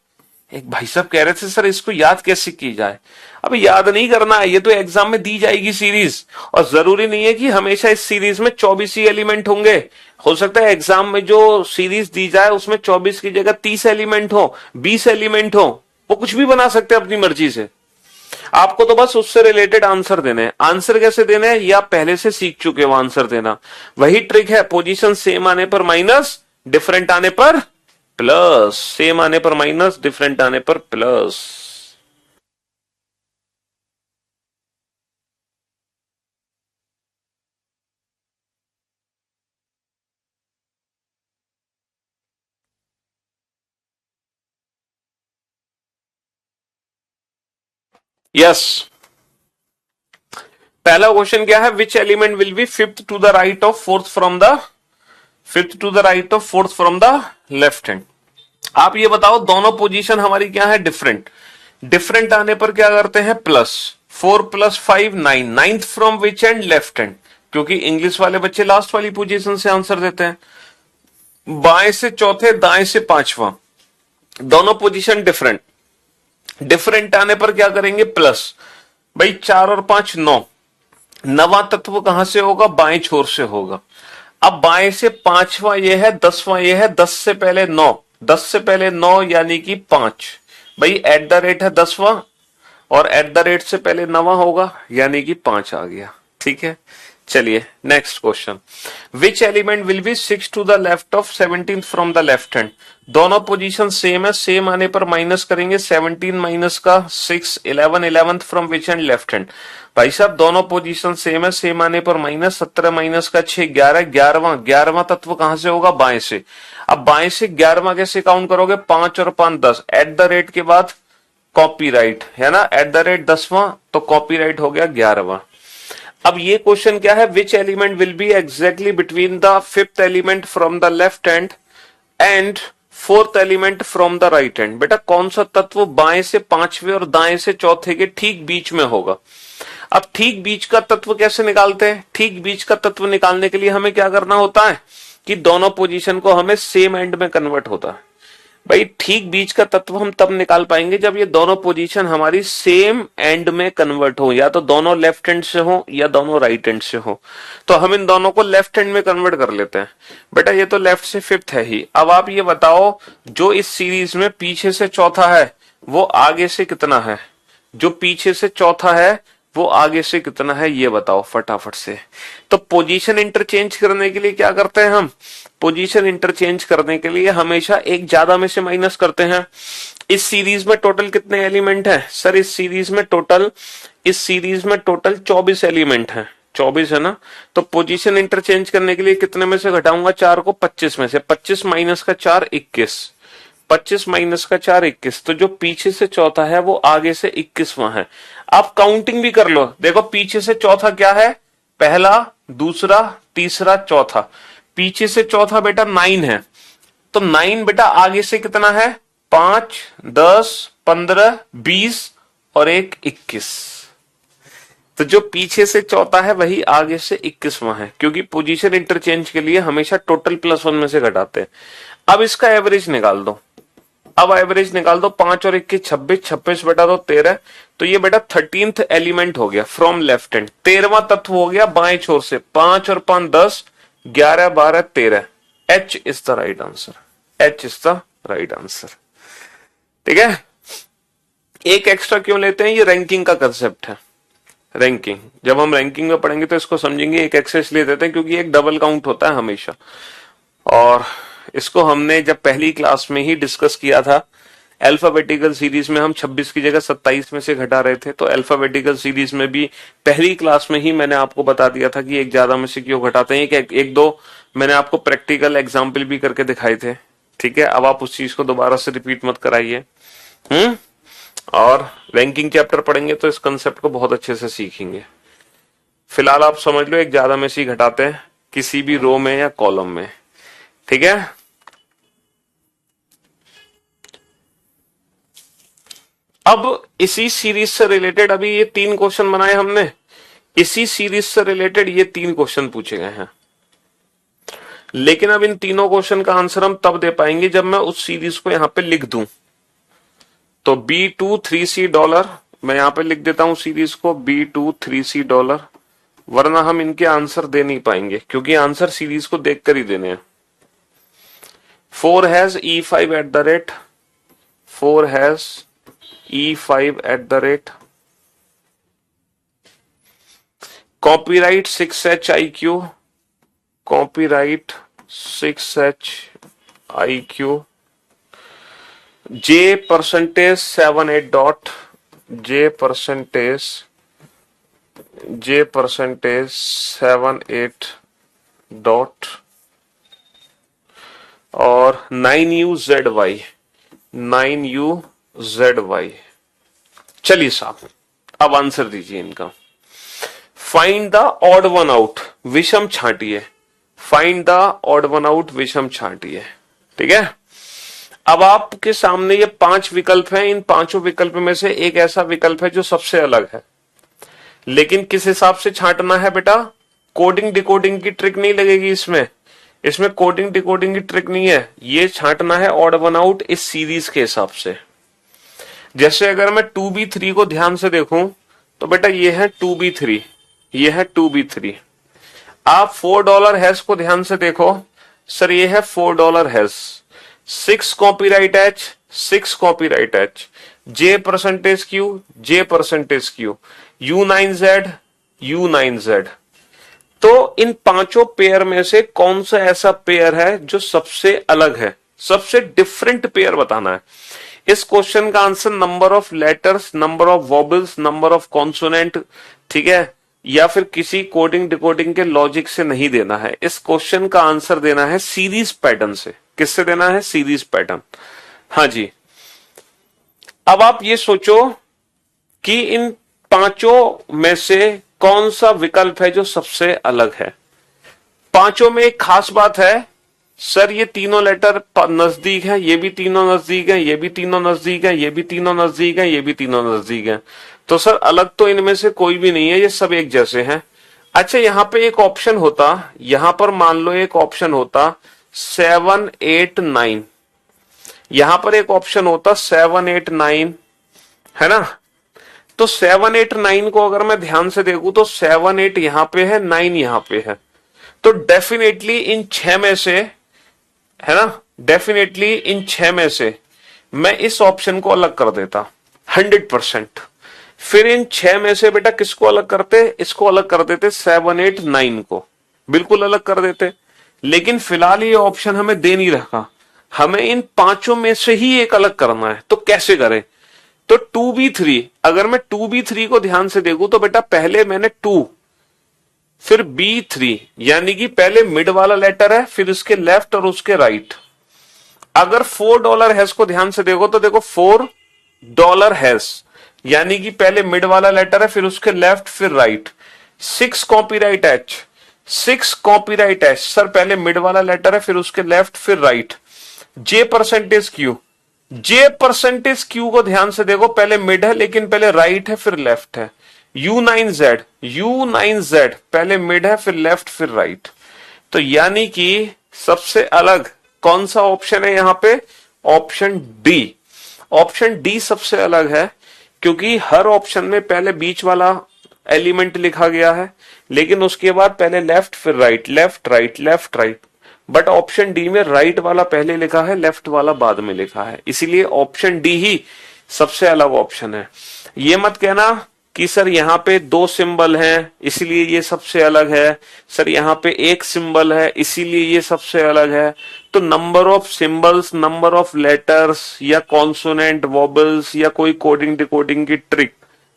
एक भाई साहब कह रहे थे सर इसको याद कैसे की जाए? अब याद नहीं करना है, ये तो एग्जाम में दी जाएगी सीरीज। और जरूरी नहीं है कि हमेशा इस सीरीज में 24 ही एलिमेंट होंगे। हो सकता है एग्जाम में जो सीरीज दी जाए उसमें 24 की जगह 30 एलिमेंट हो, 20 एलिमेंट हो, वो कुछ भी बना सकते हैं अपनी मर्जी से। आपको तो बस उससे रिलेटेड आंसर देने हैं। आंसर कैसे देने हैं ये आप पहले से सीख चुके हो आंसर देना। वही ट्रिक है, पोजीशन सेम आने पर माइनस, डिफरेंट आने पर प्लस, सेम आने पर माइनस, डिफरेंट आने पर प्लस। यस, पहला क्वेश्चन क्या है? Which element will be fifth to the right of fourth from the, fifth to the right of fourth from the left hand. आप ये बताओ दोनों पोजीशन हमारी क्या है? डिफरेंट। डिफरेंट आने पर क्या करते हैं? Plus. 4 + 5 9। Ninth from which and? Left hand, क्योंकि इंग्लिश वाले बच्चे लास्ट वाली पोजीशन से आंसर देते हैं। बाएं से चौथे, दाएं से पांचवा, दोनों पोजीशन डिफरेंट। डिफरेंट आने पर क्या करेंगे? प्लस। भाई 4 और 5 9, नवा तत्व कहां से होगा? बाएं छोर से होगा। अब बाएं से पांचवा ये है, 10वां ये है, 10 से पहले 9, 10 से पहले 9 यानी कि 5। भाई एट द रेट है 10वां और एट द रेट से पहले 9वां होगा यानी कि 5 आ गया। ठीक है, चलिए next question. Which element will be 6 to the left of 17 from the left hand? दोनों पोजीशन सेम है, सेम आने पर माइनस करेंगे। 17 माइनस का 6, 11 11th from which hand? Left hand. भाई साहब दोनों पोजीशन सेम है, सेम आने पर माइनस। 17 माइनस का 6, 11, 11वां तत्व कहां से होगा? बाएं से। अब बाएं से 11वां कैसे काउंट करोगे? 5 और 5 10, एट द रेट के बाद कॉपीराइट है ना, एट द रेट 10वां, तो कॉपीराइट हो गया 11वां। अब ये क्वेश्चन क्या है? Which element will be exactly between the fifth element from the left hand and fourth element from the right hand? बेटा कौन सा तत्व बाएं से पांचवे और दाएं से चौथे के ठीक बीच में होगा? अब ठीक बीच का तत्व कैसे निकालते हैं? ठीक बीच का तत्व निकालने के लिए हमें क्या करना होता है कि दोनों पोजीशन को हमें सेम एंड में कन्वर्ट होता है। भाई ठीक बीच का तत्व हम तब निकाल पाएंगे जब ये दोनों पोजीशन हमारी सेम एंड में कन्वर्ट हो, या तो दोनों लेफ्ट हैंड से हो या दोनों राइट हैंड से हो। तो हम इन दोनों को लेफ्ट हैंड में कन्वर्ट कर लेते हैं। बेटा ये तो लेफ्ट से फिफ्थ है ही। अब आप ये बताओ जो इस सीरीज में पीछे से चौथा है वो आगे से कितना है? जो पीछे से चौथा है वो आगे से कितना है ये बताओ फटाफट से। तो पोजीशन इंटरचेंज करने के लिए क्या करते हैं हम? पोजीशन इंटरचेंज करने के लिए हमेशा एक ज्यादा में से माइनस करते हैं। इस सीरीज में टोटल कितने एलिमेंट हैं? सर इस सीरीज में टोटल 24 एलिमेंट हैं। 24 है ना, तो पोजीशन इंटरचेंज करने के लिए कितने में से घटाऊंगा? 4 को 25 में से। 25 माइनस का 4 21, 25 माइनस का 4 21। तो जो पीछे से चौथा है वो आगे से 21वां है। आप काउंटिंग भी कर लो, देखो पीछे से चौथा क्या है? पहला, दूसरा, तीसरा, चौथा। पीछे से चौथा बेटा 9 है, तो 9 बेटा आगे से कितना है, 5, 10, 15, 20 और एक 21। तो जो पीछे से चौथा है वही आगे से 21वां है, क्योंकि पोजीशन इंटरचेंज के लिए हमेशा टोटल +1 में से घटाते हैं। अब इसका एवरेज निकाल दो, अब एवरेज निकाल दो, 5 और 21 26, 26 बटा दो 13, तो ये बेटा 13th एलिमेंट हो गया फ्रॉम लेफ्ट हैंड, 13वां तत्व हो गया बाएं छोर से। 5 और 5 10, 11 12 13, H is the right answer, H is the right answer. ठीक है, एक एक्स्ट्रा क्यों लेते हैं, ये रैंकिंग का कंसेप्ट है। रैंकिंग, जब हम रैंकिंग में पढ़ेंगे तो इसको समझेंगे, एक एक्स्ट्रा इसलिए देते हैं क्योंकि एक डबल काउंट होता है हमेशा, और इसको हमने जब पहली क्लास में ही डिस्कस किया था। अल्फाबेटिकल सीरीज में हम 26 की जगह 27 में से घटा रहे थे, तो अल्फाबेटिकल सीरीज में भी पहली क्लास में ही मैंने आपको बता दिया था कि एक ज्यादा में से क्यों घटाते हैं। एक दो मैंने आपको प्रैक्टिकल एग्जाम्पल भी करके दिखाए थे। ठीक है, अब आप उस चीज को दोबारा से रिपीट मत कराइए। और रैंकिंग चैप्टर पढ़ेंगे तो इस कंसेप्ट को बहुत अच्छे से सीखेंगे। फिलहाल आप समझ लो, एक ज्यादा में से ही घटाते हैं किसी भी रो में या कॉलम में। ठीक है, अब इसी सीरीज से रिलेटेड अभी ये 3 क्वेश्चन बनाए हमने, इसी सीरीज से रिलेटेड ये 3 क्वेश्चन पूछे गए हैं। लेकिन अब इन तीनों क्वेश्चन का आंसर हम तब दे पाएंगे जब मैं उस सीरीज को यहां पे लिख दूं। तो $B23C, मैं यहां पे लिख देता हूं सीरीज को $B23C, वरना हम इनके आंसर दे नहीं पाएंगे क्योंकि आंसर सीरीज को देखकर ही देने हैं। 4 has E5 at the rate, 4 has E5 at the rate, copyright 6HIQ, copyright 6HIQ, J percentage 78 dot, J percentage 78 dot, और 9UZY, 9UZY। चलिए साहब, अब आंसर दीजिए इनका। Find the odd one out, विषम छांटिए। Find the odd one out, विषम छांटिए। ठीक है, अब आपके सामने ये 5 विकल्प हैं। इन पांचों विकल्प में से एक ऐसा विकल्प है जो सबसे अलग है, लेकिन किस हिसाब से छांटना है बेटा, कोडिंग डिकोडिंग की ट्रिक नहीं लगेगी इसमें। इसमें कोडिंग डिकोडिंग की ट्रिक नहीं है, ये छांटना है ऑड वन आउट इस सीरीज के हिसाब से। जैसे अगर मैं 2B3 को ध्यान से देखूं तो बेटा ये है 2B3, ये है 2B3। आप $4 हैश को ध्यान से देखो, सर ये है $4 hash. 6 copyright H, 6 copyright H, J percentage Q, J percentage Q, U9Z, U9Z। तो इन पांचों पेयर में से कौन सा ऐसा पेयर है जो सबसे अलग है, सबसे डिफरेंट पेयर बताना है। इस क्वेश्चन का answer number of letters, number of वॉबल्स, number of consonant, ठीक है, या फिर किसी कोडिंग डिकोडिंग के लॉजिक से नहीं देना है। इस क्वेश्चन का आंसर देना है सीरीज पैटर्न से। किससे देना है, सीरीज पैटर्न। हाँ जी, अब आप ये सोचो कि इन पांचों में से कौन सा विकल्प है जो सबसे अलग है। पांचों में एक खास बात है, सर ये तीनों लेटर नजदीक है, ये भी तीनों नजदीक है, ये भी तीनों नजदीक है, ये भी तीनों नजदीक है, ये भी तीनों नजदीक है। तो सर अलग तो इनमें से कोई भी नहीं है, ये सब एक जैसे हैं। अच्छा, यहां पे एक ऑप्शन होता, यहां पर मान लो एक ऑप्शन होता 7 8 9, यहां पर एक ऑप्शन होता 7 8 9, है ना। तो 7 8 9 को अगर मैं ध्यान से देखूं तो 7 8 यहां पे है, 9 यहां पे है। तो डेफिनेटली इन 6 में से, है ना, डेफिनेटली इन 6 में से मैं इस ऑप्शन को अलग कर देता 100%। फिर इन 6 में से बेटा किसको अलग करते, इसको अलग कर देते 7 8 9 को, बिल्कुल अलग कर देते। लेकिन फिलहाल ये ऑप्शन हमें दे नहीं रखा, हमें इन पांचों में से ही एक अलग करना है। तो कैसे करें, तो 2B3, अगर मैं 2B3 को ध्यान से देखूं तो बेटा पहले मैंने 2, फिर B3, यानी कि पहले मिड वाला लेटर है, फिर उसके लेफ्ट और उसके राइट। अगर $4 हैश को ध्यान से देखो तो देखो $4 हैश, यानी कि पहले मिड वाला लेटर है, फिर उसके लेफ्ट, फिर right. 6 copyright H, 6 copyright H, sir पहले मिड वाला लेटर है, फिर उसके लेफ्ट, फिर राइट। जे परसेंटेज क्यू, जे परसेंटेज क्यू को ध्यान से देखो, पहले मिड है लेकिन पहले राइट है फिर लेफ्ट है। U9Z, U9Z पहले मिड है फिर लेफ्ट फिर राइट। तो यानी कि सबसे अलग कौन सा ऑप्शन है यहां पे? Option D. ऑप्शन डी सबसे अलग है, क्योंकि हर ऑप्शन में पहले बीच वाला एलिमेंट लिखा गया है, लेकिन उसके बाद पहले लेफ्ट फिर right, left right left right. But option D में राइट वाला पहले लिखा है, लेफ्ट वाला बाद में लिखा है, इसीलिए ऑप्शन डी ही सबसे अलग ऑप्शन है। ये मत कहना कि सर यहाँ पे दो सिंबल हैं इसीलिए ये सबसे अलग है, सर यहाँ पे एक सिंबल है इसीलिए ये सबसे अलग है। तो number of symbols, number of letters या कॉन्सोनेंट, वॉबल्स या कोई कोडिंग डिकोडिंग की ट्रिक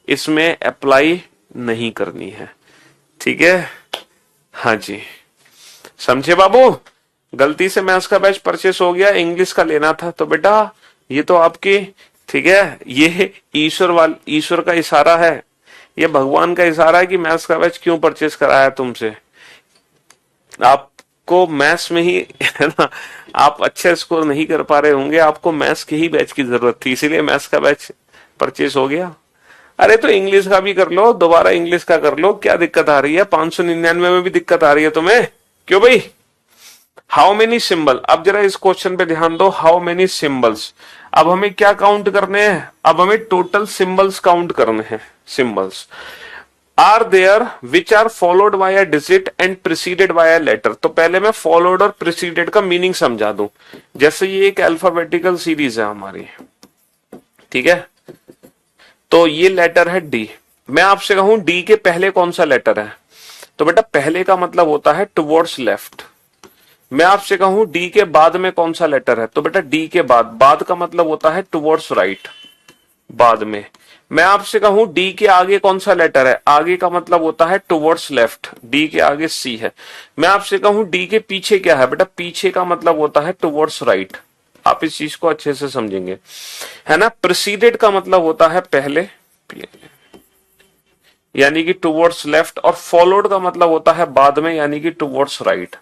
इसमें अप्लाई नहीं करनी है। ठीक है, हाँ जी, समझे बाबू? गलती से मैथ्स का बैच परचेस हो गया, इंग्लिश का लेना था, तो बेटा ये तो आपकी, ठीक है, ये ईश्वर का इशारा है, ये भगवान का इशारा है कि मैथ्स का बैच क्यों परचेस कराया तुमसे। आपको मैथ्स में ही है ना, आप अच्छे स्कोर नहीं कर पा रहे होंगे, आपको मैथ्स के ही बैच की जरूरत थी, इसीलिए मैथ्स का बैच परचेस हो गया। अरे तो इंग्लिश का भी कर लो, दोबारा इंग्लिश का कर लो, क्या दिक्कत आ रही है? 599 में भी दिक्कत आ रही है तुम्हें? क्यों भाई? हाउ मेनी सिंबल, अब जरा इस क्वेश्चन पे ध्यान दो, हाउ मेनी सिंबल्स। अब हमें क्या काउंट करने हैं? अब हमें टोटल सिंबल्स काउंट करने हैं। Symbols are there which are followed by a digit and preceded by a letter. तो पहले मैं फॉलोड और प्रिसीडेड का मीनिंग समझा दूं। जैसे ये एक अल्फाबेटिकल सीरीज है हमारी, ठीक है, तो ये लेटर है डी। मैं आपसे कहूं डी के पहले कौन सा लेटर है, तो बेटा पहले का मतलब होता है टुवर्ड्स लेफ्ट। मैं आपसे कहूं डी के बाद में कौन सा लेटर है, तो बेटा डी के बाद, बाद का मतलब होता है टुवर्ड्स राइट, बाद में। मैं आपसे कहूं डी के आगे कौन सा लेटर है, आगे का मतलब होता है टुवर्ड्स लेफ्ट, डी के आगे सी है। मैं आपसे कहूं डी के पीछे क्या है, बेटा पीछे का मतलब होता है टुवर्ड्स राइट। आप इस चीज को अच्छे से समझेंगे, है ना। प्रीसीडेड का मतलब होता है पहले, यानी कि टुवर्ड्स लेफ्ट, और फॉलोड का मतलब होता है बाद में, यानी कि टुवर्ड्स राइट।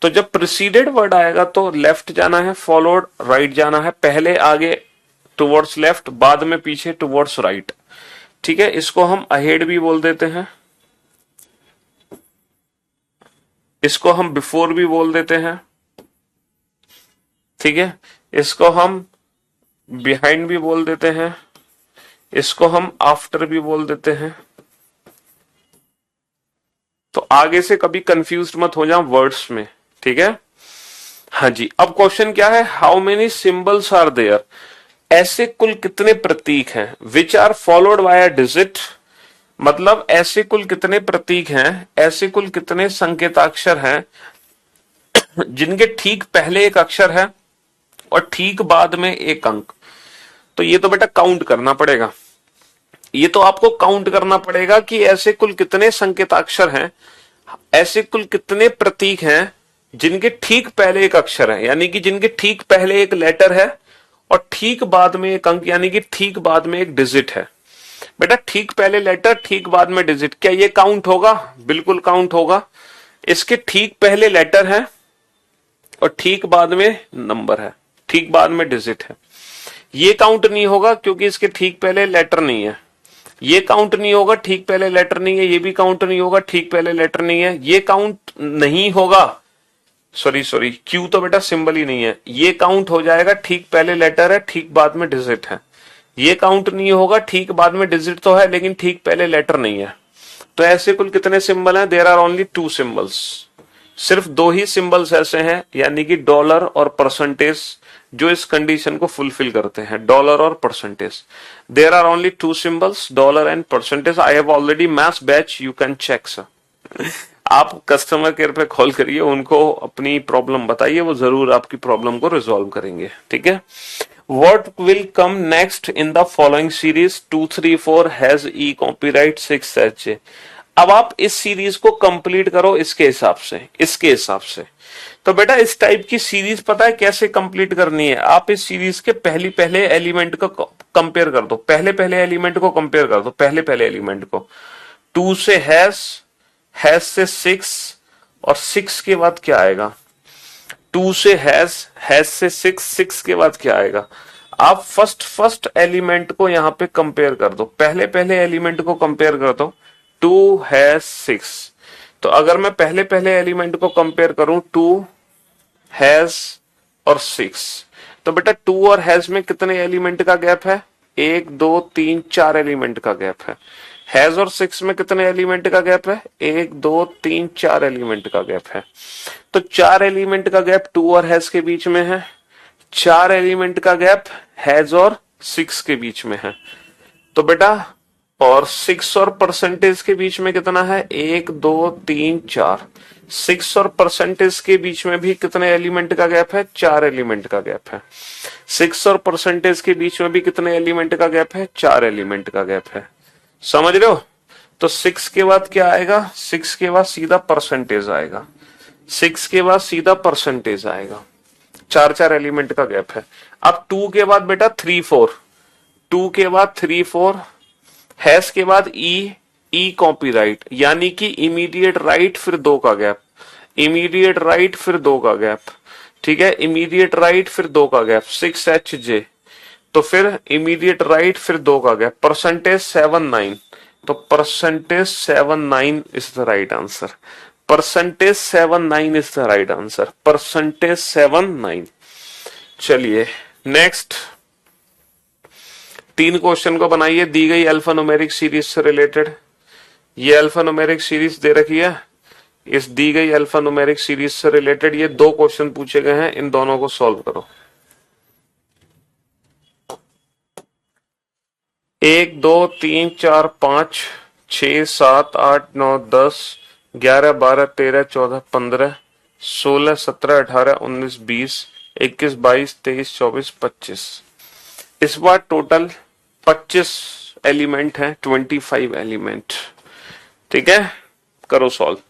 तो जब प्रीसीडेड वर्ड आएगा तो लेफ्ट जाना है, फॉलोड राइट जाना है, पहले आगे टुवर्ड्स लेफ्ट, बाद में पीछे टुवर्ड्स राइट। ठीक है, इसको हम अहेड भी बोल देते हैं, इसको हम बिफोर भी बोल देते हैं, ठीक है, इसको हम बिहाइंड भी बोल देते हैं, इसको हम आफ्टर भी बोल देते हैं। तो आगे से कभी कंफ्यूज मत हो जाओ वर्ड्स में, ठीक है। हाँ जी, अब क्वेश्चन क्या है, how many symbols are there. ऐसे कुल कितने प्रतीक हैं, which are followed by a digit, मतलब ऐसे कुल कितने प्रतीक हैं, ऐसे कुल कितने संकेताक्षर हैं जिनके ठीक पहले एक अक्षर है और ठीक बाद में एक अंक। तो ये तो बेटा काउंट करना पड़ेगा, ये तो आपको काउंट करना पड़ेगा कि ऐसे कुल कितने संकेताक्षर हैं, ऐसे कुल कितने प्रतीक हैं जिनके ठीक पहले एक अक्षर है, यानी कि जिनके ठीक पहले एक लेटर है और ठीक बाद में एक अंक, यानी कि ठीक बाद में एक डिजिट है। बेटा ठीक पहले लेटर ठीक बाद में डिजिट, क्या ये काउंट होगा? बिल्कुल काउंट होगा। इसके ठीक पहले लेटर है और ठीक बाद में नंबर है, ठीक बाद में डिजिट है। ये काउंट नहीं होगा क्योंकि इसके ठीक पहले लेटर नहीं है। ये काउंट नहीं होगा, ठीक पहले लेटर नहीं है। ये भी काउंट नहीं होगा, ठीक पहले लेटर नहीं है। ये काउंट नहीं होगा, सॉरी क्यू तो बेटा सिंबल ही नहीं है। ये काउंट हो जाएगा, ठीक पहले लेटर है, ठीक बाद में डिजिट है। ये काउंट नहीं होगा, ठीक बाद में डिजिट तो है लेकिन ठीक पहले लेटर नहीं है। तो ऐसे कुल कितने सिंबल हैं? There are only 2 symbols. सिर्फ 2 ही सिंबल्स ऐसे हैं, यानी कि डॉलर और परसेंटेज, जो इस कंडीशन को फुलफिल करते हैं, डॉलर और percentage. There are only 2 symbols, dollar and percentage. I have already maths batch, you can check sir. आप कस्टमर केयर पे कॉल करिए, उनको अपनी प्रॉब्लम बताइए, वो जरूर आपकी प्रॉब्लम को रिजॉल्व करेंगे, ठीक है। What will come next in the following series? 2, 3, 4 has E copyright 6 H। अब आप इस सीरीज को कंप्लीट करो इसके हिसाब से, इसके हिसाब से। तो बेटा इस टाइप की सीरीज पता है कैसे कंप्लीट करनी है? आप इस सीरीज के पहले एलिमेंट को कंपेयर कर दो, पहले एलिमेंट को कंपेयर कर दो, पहले एलिमेंट को। 2 से हैज से 6, और 6 के बाद क्या आएगा? 2 से हैज हैज से सिक्स, सिक्स के बाद क्या आएगा? आप फर्स्ट फर्स्ट एलिमेंट को यहां पे कंपेयर कर दो, पहले पहले एलिमेंट को कंपेयर कर दो। टू हैज सिक्स, तो अगर मैं पहले पहले एलिमेंट को कंपेयर करूं, टू हैज और सिक्स, तो बेटा टू और हैज में कितने एलिमेंट का गैप है? एक, दो, तीन, चार एलिमेंट का गैप है। हैज और सिक्स में कितने एलिमेंट का गैप है? एक, दो, तीन, चार एलिमेंट का गैप है। तो चार एलिमेंट का गैप टू और हैज के बीच में है, चार एलिमेंट का गैप हैज और सिक्स के बीच में है। तो बेटा, और सिक्स और परसेंटेज के बीच में कितना है? एक, दो, तीन, चार। सिक्स और परसेंटेज के बीच में भी कितने एलिमेंट का गैप है? चार एलिमेंट का गैप है। सिक्स और परसेंटेज के बीच में भी कितने एलिमेंट का गैप है? चार एलिमेंट का गैप है। समझ रहे हो? तो सिक्स के बाद क्या आएगा? सिक्स के बाद सीधा परसेंटेज आएगा, सिक्स के बाद सीधा परसेंटेज आएगा। चार चार एलिमेंट का गैप है। अब टू के बाद बेटा थ्री फोर, टू के बाद थ्री फोर, हैश के बाद ई, ई कॉपीराइट, यानी कि इमीडिएट राइट फिर दो का गैप, इमीडिएट राइट फिर दो का गैप, ठीक है, इमीडिएट राइट फिर दो का गैप, सिक्स एच जे, तो फिर इमीडिएट राइट फिर दो का गैप, परसेंटेज सेवन नाइन, तो percentage seven nine is the right answer, percentage seven nine is the right answer, percentage seven nine. चलिए नेक्स्ट, तीन क्वेश्चन को बनाइए दी गई अल्फा न्यूमेरिक सीरीज से रिलेटेड। ये अल्फा न्यूमेरिक सीरीज दे रखी है, इस दी गई अल्फा न्यूमेरिक सीरीज से रिलेटेड ये दो क्वेश्चन पूछे गए हैं, इन दोनों को सॉल्व करो। एक, दो, तीन, चार, पांच, छ, सात, आठ, नौ, दस, ग्यारह, बारह, तेरह, चौदह, पंद्रह, सोलह, सत्रह, अठारह, उन्नीस, बीस, इक्कीस, बाईस, तेईस, चौबीस, पच्चीस। इस बार टोटल 25 एलिमेंट है, 25 एलिमेंट। ठीक है, करो सॉल्व।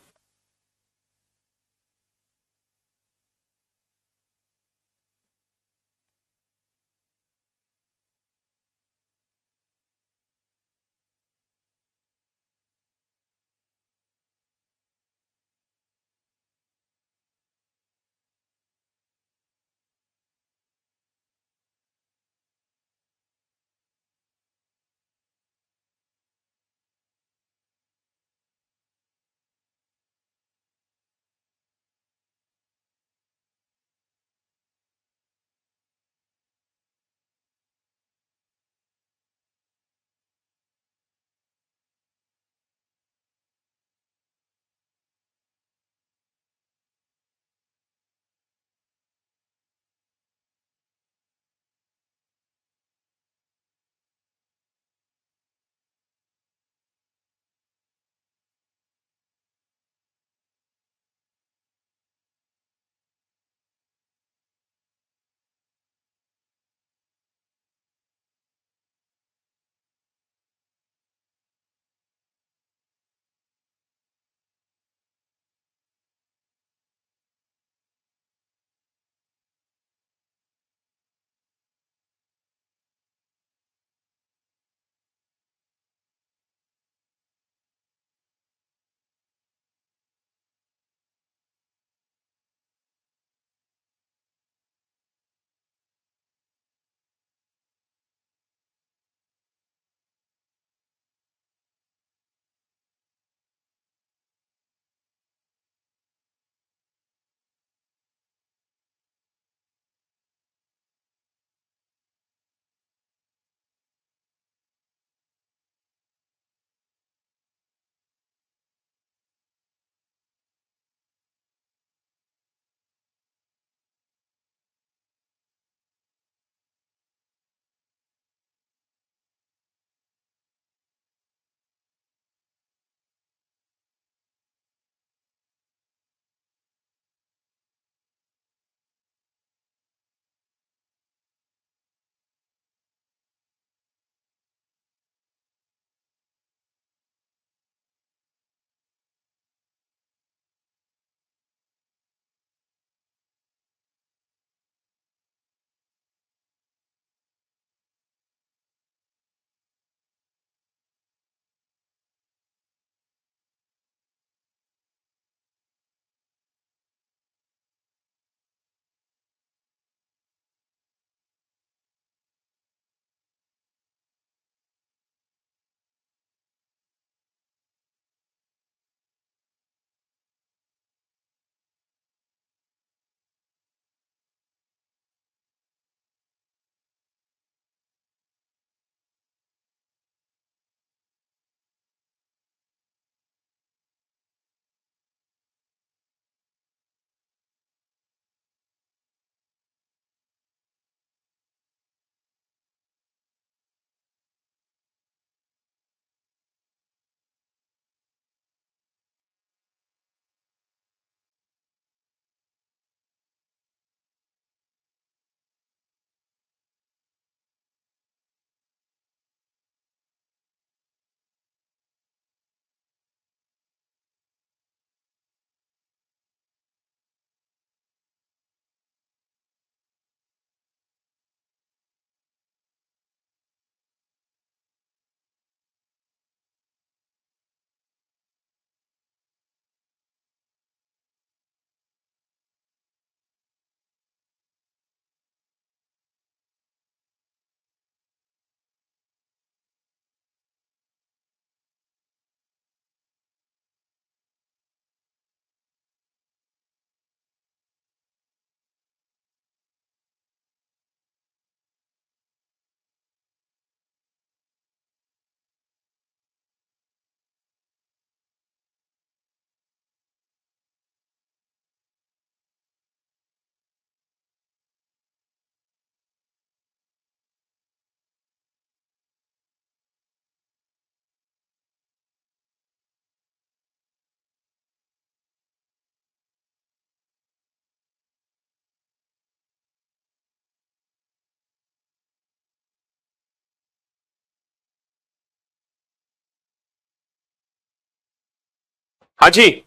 हाँ जी,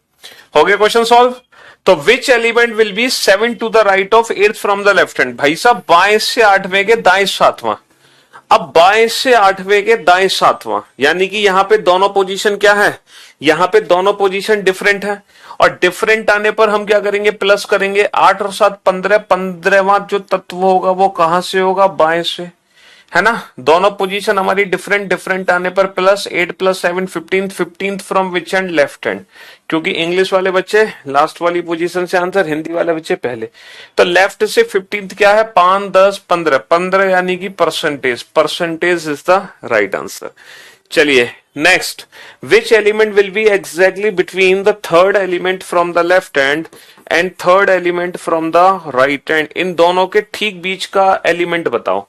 हो गया क्वेश्चन सॉल्व। तो which element will be 7 to the right of 8th from the left hand? भाई साहब बाएं से आठवें के दाएं सातवां। अब बाएं से आठवें के दाएं सातवां, यानी कि यहां पे दोनों पोजीशन क्या है, यहां पे दोनों पोजीशन डिफरेंट है। और डिफरेंट आने पर हम क्या करेंगे, प्लस करेंगे। 8 और 7 15, 15वां जो तत्व होगा वो कहां से होगा, बाएं से, है ना। दोनों पोजीशन हमारी डिफरेंट डिफरेंट आने पर plus 8 + 7 15, 15th from which hand, left hand. क्योंकि इंग्लिश वाले बच्चे लास्ट वाली पोजीशन से आंसर, हिंदी वाले बच्चे पहले। तो लेफ्ट से 15th क्या है, 5 10 15, 15 यानी कि percentage, percentage is the right answer. चलिए next, which element will be exactly between the third element from the left hand and third element from the right hand? इन दोनों के ठीक बीच का एलिमेंट बताओ।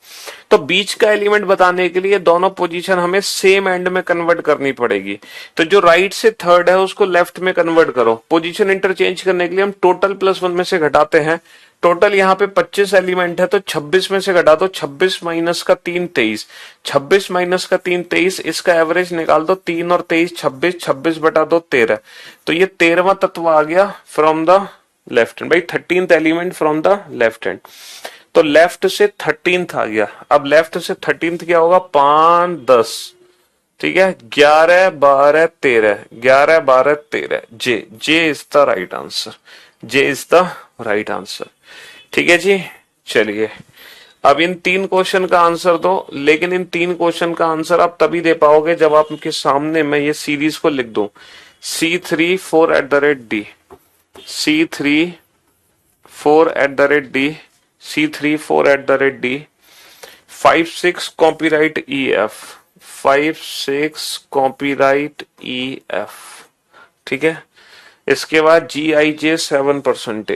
तो बीच का एलिमेंट बताने के लिए दोनों पोजीशन हमें सेम एंड में कन्वर्ट करनी पड़ेगी। तो जो राइट से थर्ड है उसको लेफ्ट में कन्वर्ट करो। पोजीशन इंटरचेंज करने के लिए हम टोटल +1 में से घटाते हैं। टोटल यहाँ पे 25 एलिमेंट है, तो 26 में से घटा दो। 26 माइनस का 3 23, 26 माइनस का 3 23, इसका एवरेज निकाल दो। 3 और 23 26, 26 बटा 2 13। तो ये 13वां तत्व आ गया फ्रॉम द लेफ्ट हैंड, भाई 13th element from the left hand. तो लेफ्ट से 13th आ गया। अब लेफ्ट से 13th क्या होगा, 5 10, ठीक है, 11 12 13, 11 12 13। जे is the right answer, J is the right answer. ठीक है जी। चलिए अब इन 3 क्वेश्चन का आंसर दो, लेकिन इन 3 क्वेश्चन का आंसर आप तभी दे पाओगे जब आपके सामने मैं ये सीरीज को लिख दूं, C3 4@D, C3 4@D, C3 4@D, 5 6 copyright EF, 5 6 copyright EF। ठीक है, इसके बाद GIJ 7%,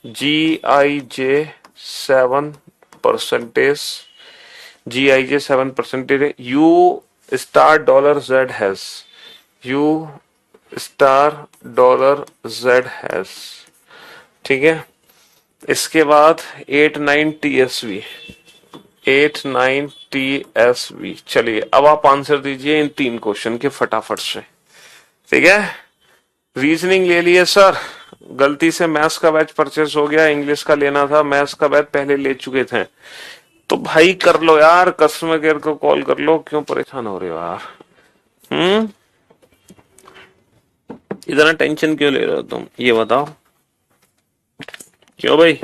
GIJ 7%, GIJ 7%, U*$Z has, U*$Z has। ठीक है, इसके बाद 8 9 TSV, 8 9 TSV। चलिए अब आप आंसर दीजिए इन 3 क्वेश्चन के फटाफट से। ठीक है, रीजनिंग ले लिए सर, गलती से मैथ्स का बैच परचेस हो गया, इंग्लिश का लेना था, मैथ्स का बैच पहले ले चुके थे। तो भाई कर लो यार, कस्टमर केयर को कॉल कर लो, क्यों परेशान हो रहे हो यार। इतना टेंशन क्यों ले रहे हो तुम, ये बताओ, क्यों भाई।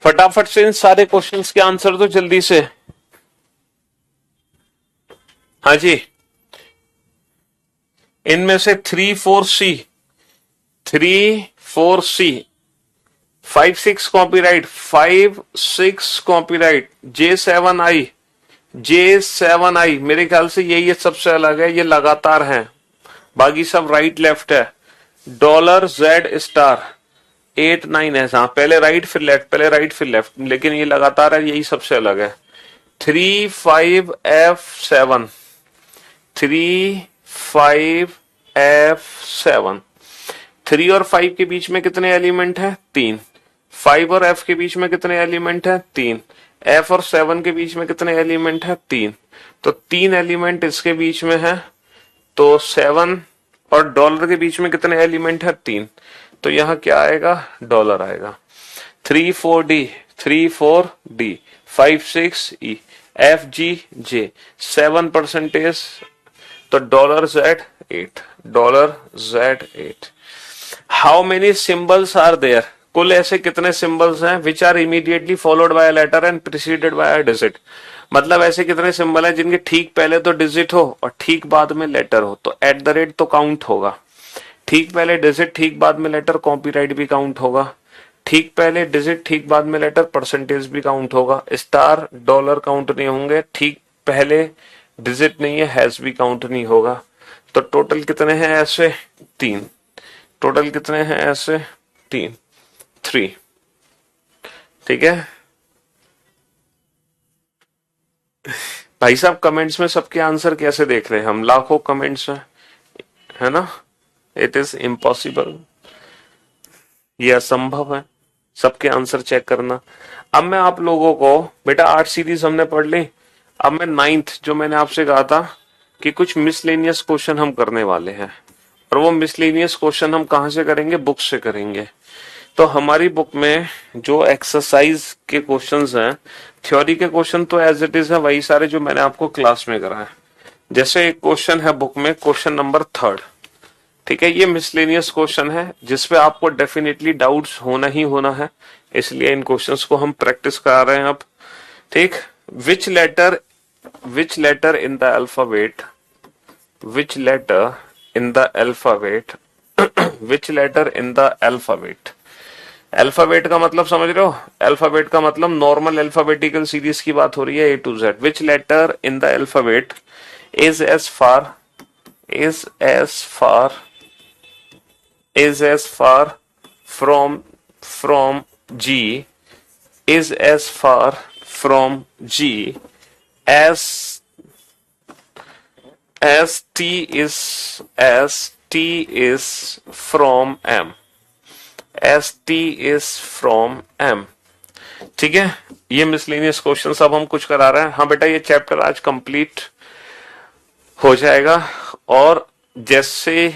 फटाफट से इन सारे क्वेश्चंस के आंसर दो जल्दी से। हाँ जी, इनमें से 3 4 C, 3 4 C, 5 6 copyright, 5 6 copyright, J7I, J7I मेरे ख्याल से यही सबसे अलग है, ये लगातार है, बाकी सब राइट लेफ्ट है। $Z*, 8 9 है, हाँ पहले राइट फिर लेफ्ट, पहले राइट फिर लेफ्ट, लेकिन ये लगातार है, यही सबसे अलग है। 3 5 F7, 3 5 F7। 3 और 5 के बीच में कितने एलिमेंट हैं, 3। 5 और F के बीच में कितने एलिमेंट हैं, 3। F और 7 के बीच में कितने एलिमेंट हैं, 3। तो 3 एलिमेंट इसके बीच में है, तो 7 और डॉलर के बीच में कितने एलिमेंट है, 3। तो यहां क्या आएगा, डॉलर आएगा। 3 4 D, 3 4 D, 5 6 E, F G J 7%, तो $Z8, $Z8। How many symbols are there, कुल ऐसे कितने सिंबल्स हैं which are immediately followed by a letter and preceded by a digit. मतलब ऐसे कितने सिंबल हैं जिनके ठीक पहले तो डिजिट हो और ठीक बाद में लेटर हो, तो एट द रेट तो काउंट होगा। ठीक पहले डिजिट ठीक बाद में लेटर, कॉपीराइट भी काउंट होगा। ठीक पहले डिजिट ठीक बाद में लेटर, परसेंटेज भी काउंट होगा। स्टार डॉलर काउंट नहीं होंगे। ठीक पहले डिजिट नहीं है, हैज भी काउंट नहीं होगा। तो टोटल कितने हैं ऐसे? 3। टोटल कितने हैं ऐसे? 3, 3। ठीक है भाई साहब, कमेंट्स में सबके आंसर कैसे देख रहे हैं हम? लाखों कमेंट्स हैं, है ना। इट इज इम्पॉसिबल, ये असंभव है सबके आंसर चेक करना। अब मैं आप लोगों को, बेटा 8 सीरीज हमने पढ़ ली, अब मैं 9th जो मैंने आपसे कहा था कि कुछ मिसलेनियस क्वेश्चन हम करने वाले हैं, और वो मिसलेनियस क्वेश्चन हम कहां से करेंगे? बुक से करेंगे। तो हमारी बुक में जो एक्सरसाइज के क्वेश्चंस हैं, थ्योरी के क्वेश्चन तो एज इट इज है वही सारे जो मैंने आपको क्लास में कराए। जैसे एक क्वेश्चन है बुक में, क्वेश्चन नंबर 3, ठीक है, ये मिसलेनियस क्वेश्चन है जिसपे आपको डेफिनेटली डाउट्स होना ही होना है, इसलिए इन क्वेश्चंस को हम प्रैक्टिस करा रहे हैं अब। ठीक, which letter in the alphabet, which letter in the alphabet, which letter in the alphabet. Alphabet का मतलब समझ रहे हो? अल्फाबेट का मतलब नॉर्मल अल्फाबेटिकल सीरीज की बात हो रही है, A to Z. Which letter in the alphabet is as far is as far from G, is as far from G as T is from M, as T is from M। ठीक है, ये miscellaneous question अब हम कुछ करा रहे हैं। हाँ बेटा, ये चैप्टर आज कंप्लीट हो जाएगा। और जैसे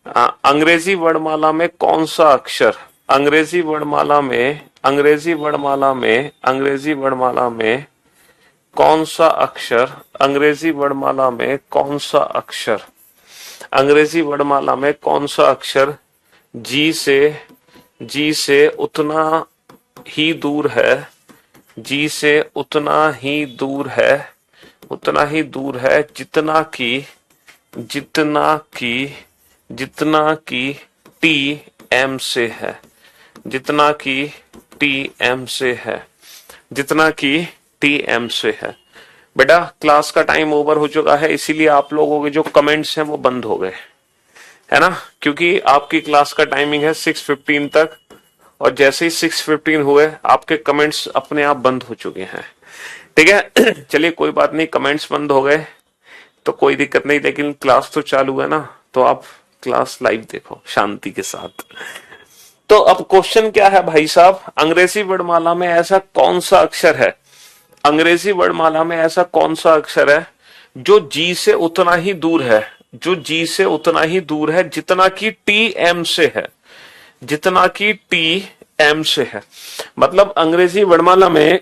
अंग्रेजी वर्णमाला में कौन सा अक्षर, अंग्रेजी वर्णमाला में कौन सा अक्षर, अंग्रेजी वर्णमाला में कौन सा अक्षर, अंग्रेजी वर्णमाला में कौन सा अक्षर जी से उतना ही दूर है, जी से उतना ही दूर है जितना की टी एम से है, जितना की टी एम से है। बेटा क्लास का टाइम ओवर हो चुका है, इसीलिए आप लोगों के जो कमेंट्स हैं वो बंद हो गए, है ना, क्योंकि आपकी क्लास का टाइमिंग है 6:15 तक, और जैसे ही 6:15 हुए आपके कमेंट्स अपने आप बंद हो चुके हैं। ठीक है चलिए कोई बात नहीं, कमेंट्स बंद हो गए तो कोई दिक्कत नहीं, लेकिन क्लास तो चालू है ना, तो आप क्लास लाइव देखो शांति के साथ। तो अब क्वेश्चन क्या है भाई साहब, अंग्रेजी वर्णमाला में ऐसा कौन सा अक्षर है, अंग्रेजी वर्णमाला में ऐसा कौन सा अक्षर है जो जी से उतना ही दूर है, जो जी से उतना ही दूर है जितना की टी एम से है, जितना की टी एम से है। मतलब अंग्रेजी वर्णमाला में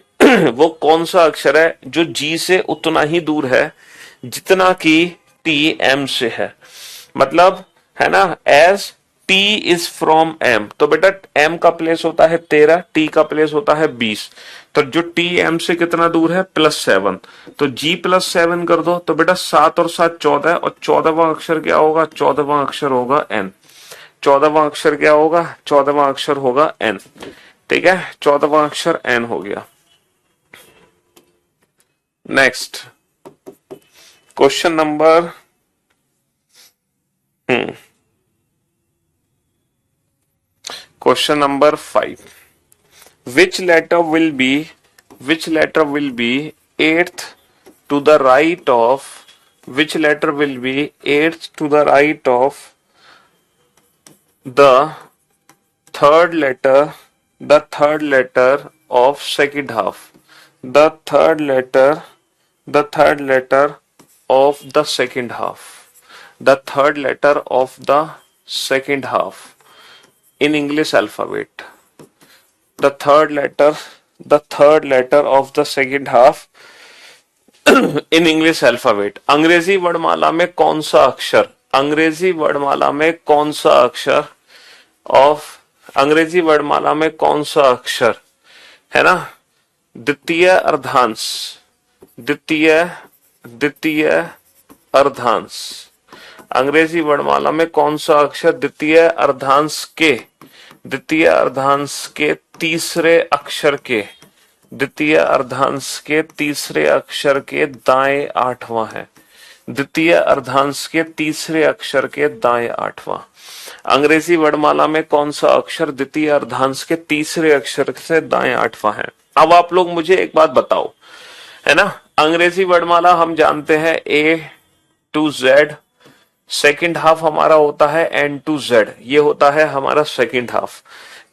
वो कौन सा अक्षर है जो जी से उतना ही दूर है जितना की टी एम से है। मतलब है ना, as T is from M, तो बेटा एम का प्लेस होता है 13, टी का प्लेस होता है 20, तो जो टी एम से कितना दूर है +7, तो जी +7 कर दो, तो बेटा 7 और 7 14, और 14वां अक्षर क्या होगा, 14वां अक्षर होगा एन। 14वां अक्षर क्या होगा, 14वां अक्षर होगा एन। ठीक है, 14वां अक्षर एन हो गया। Next question number Question number 5. Which letter will be eighth to the right of, which letter will be eighth to the right of the third letter of second half, the third letter of the second half, the third letter of the second half in English alphabet, the third letter of the second half in English alphabet। अंग्रेजी वर्णमाला में कौन सा अक्षर, अंग्रेजी वर्णमाला में कौन सा अक्षर ऑफ अंग्रेजी वर्णमाला में कौन सा अक्षर, है ना, द्वितीय अर्धांश, द्वितीय द्वितीय अर्धांश, अंग्रेजी वर्णमाला में कौन सा अक्षर द्वितीय अर्धांश के, द्वितीय अर्धांश के तीसरे अक्षर के, द्वितीय अर्धांश के तीसरे अक्षर के दाएं आठवां है, द्वितीय अर्धांश के तीसरे अक्षर के दाएं आठवां। अंग्रेजी वर्णमाला में कौन सा अक्षर द्वितीय अर्धांश के तीसरे अक्षर से दाएं आठवां है। अब आप लोग मुझे एक बात बताओ, है ना, अंग्रेजी वर्णमाला हम जानते हैं A to Z, second half हमारा होता है N to Z, ये होता है हमारा सेकेंड हाफ।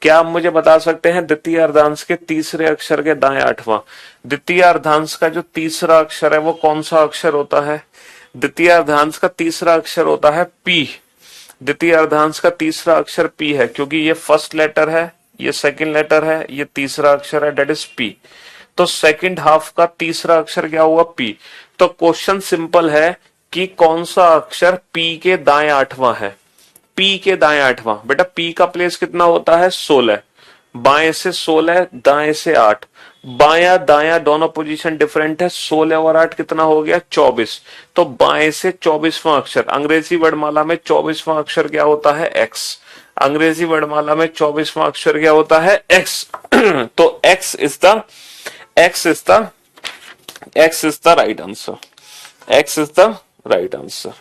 क्या आप मुझे बता सकते हैं द्वितीय अर्धांश के तीसरे अक्षर के दाएं आठवां, द्वितीय अर्धांश का जो तीसरा अक्षर है वो कौन सा अक्षर होता है? द्वितीय अर्धांश का तीसरा अक्षर होता है P। द्वितीय अर्धांश का तीसरा अक्षर P है, क्योंकि ये फर्स्ट लेटर है, ये सेकंड लेटर है, ये तीसरा अक्षर है, डेट इज P। तो सेकंड हाफ का तीसरा अक्षर क्या हुआ? P। तो क्वेश्चन सिंपल है कि कौन सा अक्षर P के दाएं आठवां है? P के दाएं आठवां। बेटा P का प्लेस कितना होता है? 16। बाएं से 16, दाएं से 8। बाया दाया दोनों पोजीशन डिफरेंट है, 16 और 8 कितना हो गया? 24। तो बाएं से 24वां अक्षर, अंग्रेजी वर्णमाला में 24वां अक्षर क्या होता है? X। अंग्रेजी वर्णमाला में 24वां अक्षर क्या होता है? X। तो X is the right answer. X is the right answer.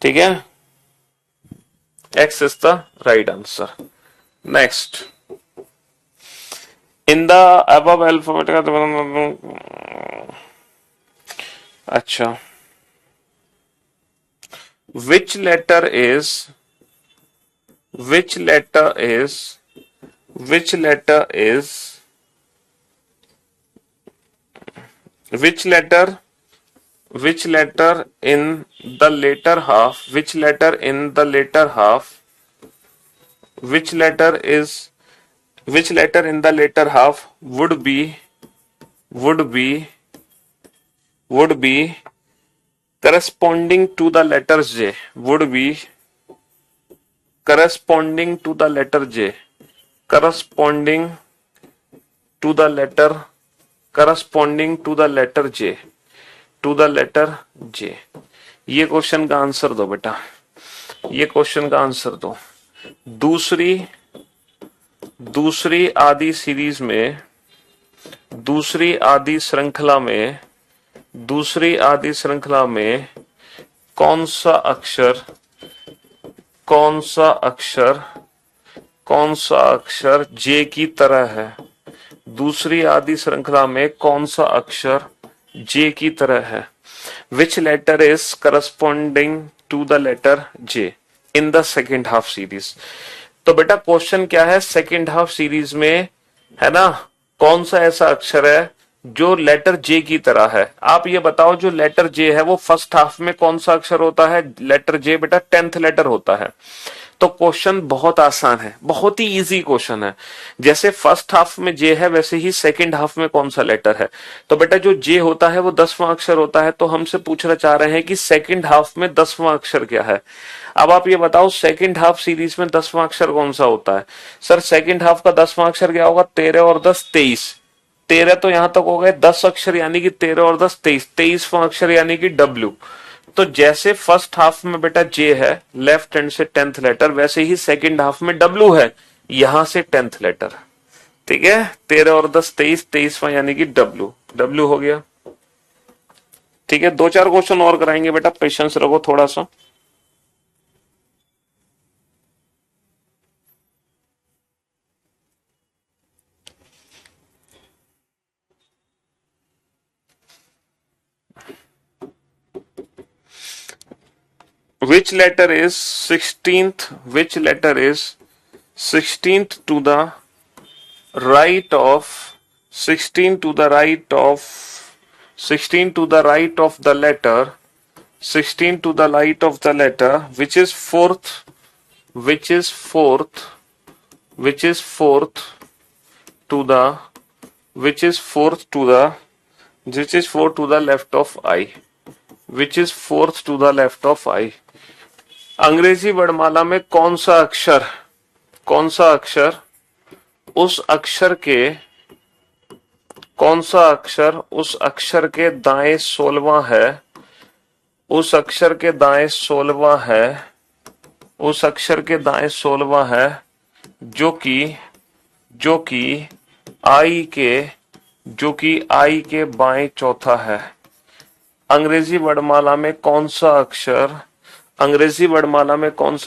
ठीक है, X is the right answer. Next, in the above alphabet अच्छा, which letter is which letter in the later half, which letter in the later half would be corresponding to the letter J, would be corresponding to the letter J, corresponding to the letter J, to the letter J। ये question का answer दो बेटा, ये question का answer दो। दूसरी आदि series में, दूसरी आदि श्रृंखला में कौन सा अक्षर J की तरह है? दूसरी आदि श्रृंखला में कौन सा अक्षर J की तरह है? Which letter is corresponding to the letter J in the second half series? तो बेटा क्वेश्चन क्या है? सेकेंड हाफ सीरीज में, है ना, कौन सा ऐसा अक्षर है जो लेटर J की तरह है? आप ये बताओ, जो लेटर J है वो फर्स्ट हाफ में कौन सा अक्षर होता है? लेटर J बेटा 10th लेटर होता है। तो क्वेश्चन बहुत आसान है, बहुत ही इजी क्वेश्चन है। जैसे फर्स्ट हाफ में J है, वैसे ही सेकंड हाफ में कौन सा लेटर है? तो बेटा जो J होता है वो 10वां अक्षर होता है। तो हमसे पूछना चाह रहे हैं कि सेकंड हाफ में 10वां अक्षर क्या है। अब आप ये बताओ, सेकंड हाफ सीरीज में 10वां अक्षर कौन सा होता है? सर सेकंड हाफ का 10वां अक्षर क्या होगा? 13 और 10 23। 13 तो यहां तक हो गए 10 अक्षर, यानी कि 13 और 10 23। 23वां अक्षर यानी कि W। तो जैसे फर्स्ट हाफ में बेटा J है लेफ्ट हैंड से 10th लेटर, वैसे ही सेकंड हाफ में W है यहां से 10th लेटर। ठीक है, 13 और 10 23, 23वां यानी कि W हो गया। ठीक है, 2-4 क्वेश्चन और कराएंगे बेटा, पेशेंस रखो थोड़ा सा। Which letter is 16th? Which letter is 16th to the right of 16 to the right of 16 to the right of the letter 16 to the right of the letter which is fourth to the left of I, which is fourth to the left of I। अंग्रेजी वर्णमाला में कौन सा अक्षर कौन सा अक्षर उस अक्षर के कौन सा अक्षर उस अक्षर के दाएं 16वां है, उस अक्षर के दाएं 16वां है, उस अक्षर के दाएं 16वां है जो कि आई के बाएं चौथा है। अंग्रेजी वर्णमाला में कौन सा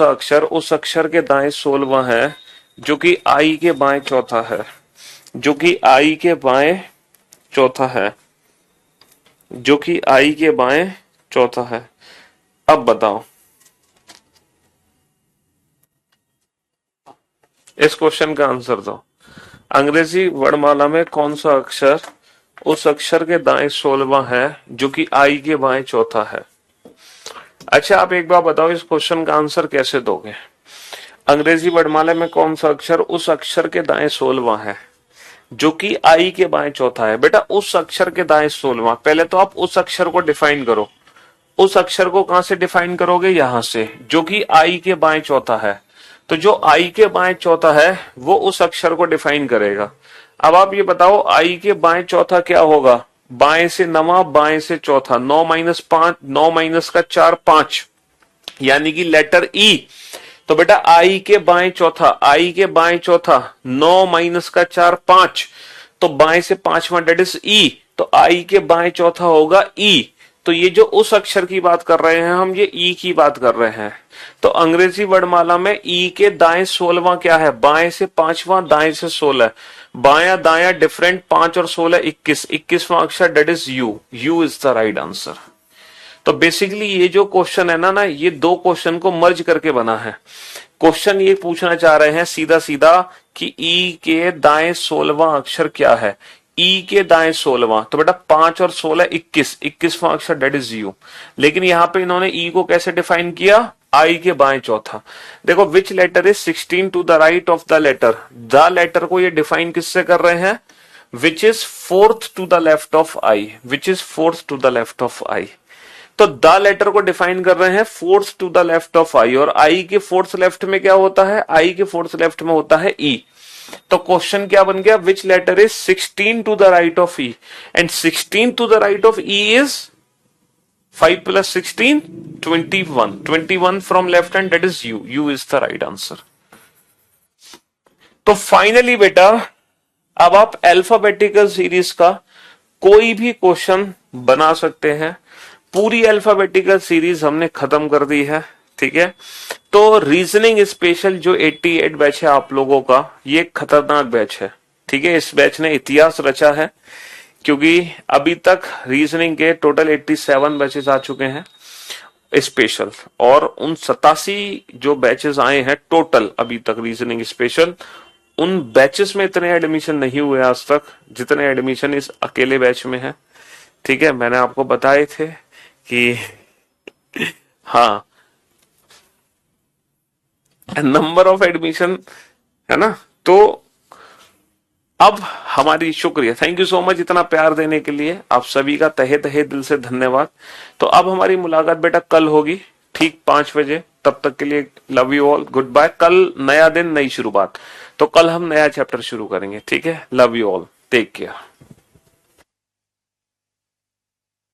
अक्षर उस अक्षर के दाएं 16वां है जो कि आई के बाएं चौथा है, जो कि आई के बाएं चौथा है। अब बताओ इस क्वेश्चन का आंसर दो। अंग्रेजी वर्णमाला में कौन सा अक्षर उस अक्षर के दाएं 16वां है जो कि आई के बाएं चौथा है। अच्छा, आप एक बार बताओ इस क्वेश्चन का आंसर कैसे दोगे। अंग्रेजी वर्णमाला में कौन सा अक्षर उस अक्षर के दाएं 16वां है जो कि आई के बाएं चौथा है। बेटा उस अक्षर के दाएं 16वां, पहले तो आप उस अक्षर को डिफाइन करो। उस अक्षर को कहां से डिफाइन करोगे, यहां से, जो कि आई के बाएं चौथा है। तो जो आई के बाएं चौथा है वो उस अक्षर को डिफाइन करेगा। अब आप ये बताओ आई के बाएं चौथा क्या होगा। बाएं से नवा, बाएं से चौथा, 9 - 5, 9 - 4 5, यानी कि लेटर ई। तो बेटा आई के बाएं चौथा 9 - 4 5, तो बाएं से पांचवा डेट इज ई, तो आई के बाएं चौथा होगा ई। तो ये जो उस अक्षर की बात कर रहे हैं हम, ये ई की बात कर रहे हैं। तो अंग्रेजी वर्णमाला में ई के दाएं 16वां क्या है, बाएं से पांचवा, दाएं से 16, बाया दाया डिफरेंट, 5 और 16 21, 21वां अक्षर that is U is the right answer. तो बेसिकली ये जो क्वेश्चन है ना, ये दो क्वेश्चन को मर्ज करके बना है। क्वेश्चन ये पूछना चाह रहे हैं सीधा सीधा कि ई के दाएं 16वां अक्षर क्या है। ई के दाएं 16वां, तो बेटा 5 और 16 21, 21वां अक्षर डेट इज यू। लेकिन यहां पे इन्होंने ई को कैसे डिफाइन किया, आई के बाएं चौथा। देखो which letter is 16 to the right of the letter, the letter को ये डिफाइन किससे कर रहे हैं, which is 4th to the left of I, which is 4th to the left of I. तो द लेटर को डिफाइन कर रहे हैं 4th to the left of I, और आई के 4th लेफ्ट में क्या होता है, आई के 4th लेफ्ट में होता है ई। तो क्वेश्चन क्या बन गया, which letter is 16 to the right of E, and 16 to the right of E is 5 + 16 21, 21 from left hand that is U is the right answer. तो फाइनली बेटा अब आप अल्फाबेटिकल सीरीज का कोई भी क्वेश्चन बना सकते हैं। पूरी अल्फाबेटिकल सीरीज हमने खत्म कर दी है, ठीक है। तो रीजनिंग स्पेशल जो 88 बैच है आप लोगों का, ये खतरनाक बैच है, ठीक है। इस बैच ने इतिहास रचा है, क्योंकि अभी तक रीजनिंग के टोटल 87 बैचेस आ चुके हैं स्पेशल, और उन 87 जो बैचेस आए हैं टोटल अभी तक रीजनिंग स्पेशल, उन बैचेस में इतने एडमिशन नहीं हुए आज तक जितने एडमिशन इस अकेले बैच में है, ठीक है। मैंने आपको बताए थे कि हाँ नंबर ऑफ एडमिशन है ना। तो अब हमारी शुक्रिया, थैंक यू सो मच इतना प्यार देने के लिए, आप सभी का तहे तहे दिल से धन्यवाद। तो अब हमारी मुलाकात बेटा कल होगी ठीक 5 बजे, तब तक के लिए love you all, goodbye. कल नया दिन, नई शुरुआत, तो कल हम नया चैप्टर शुरू करेंगे, ठीक है। Love you all, take care.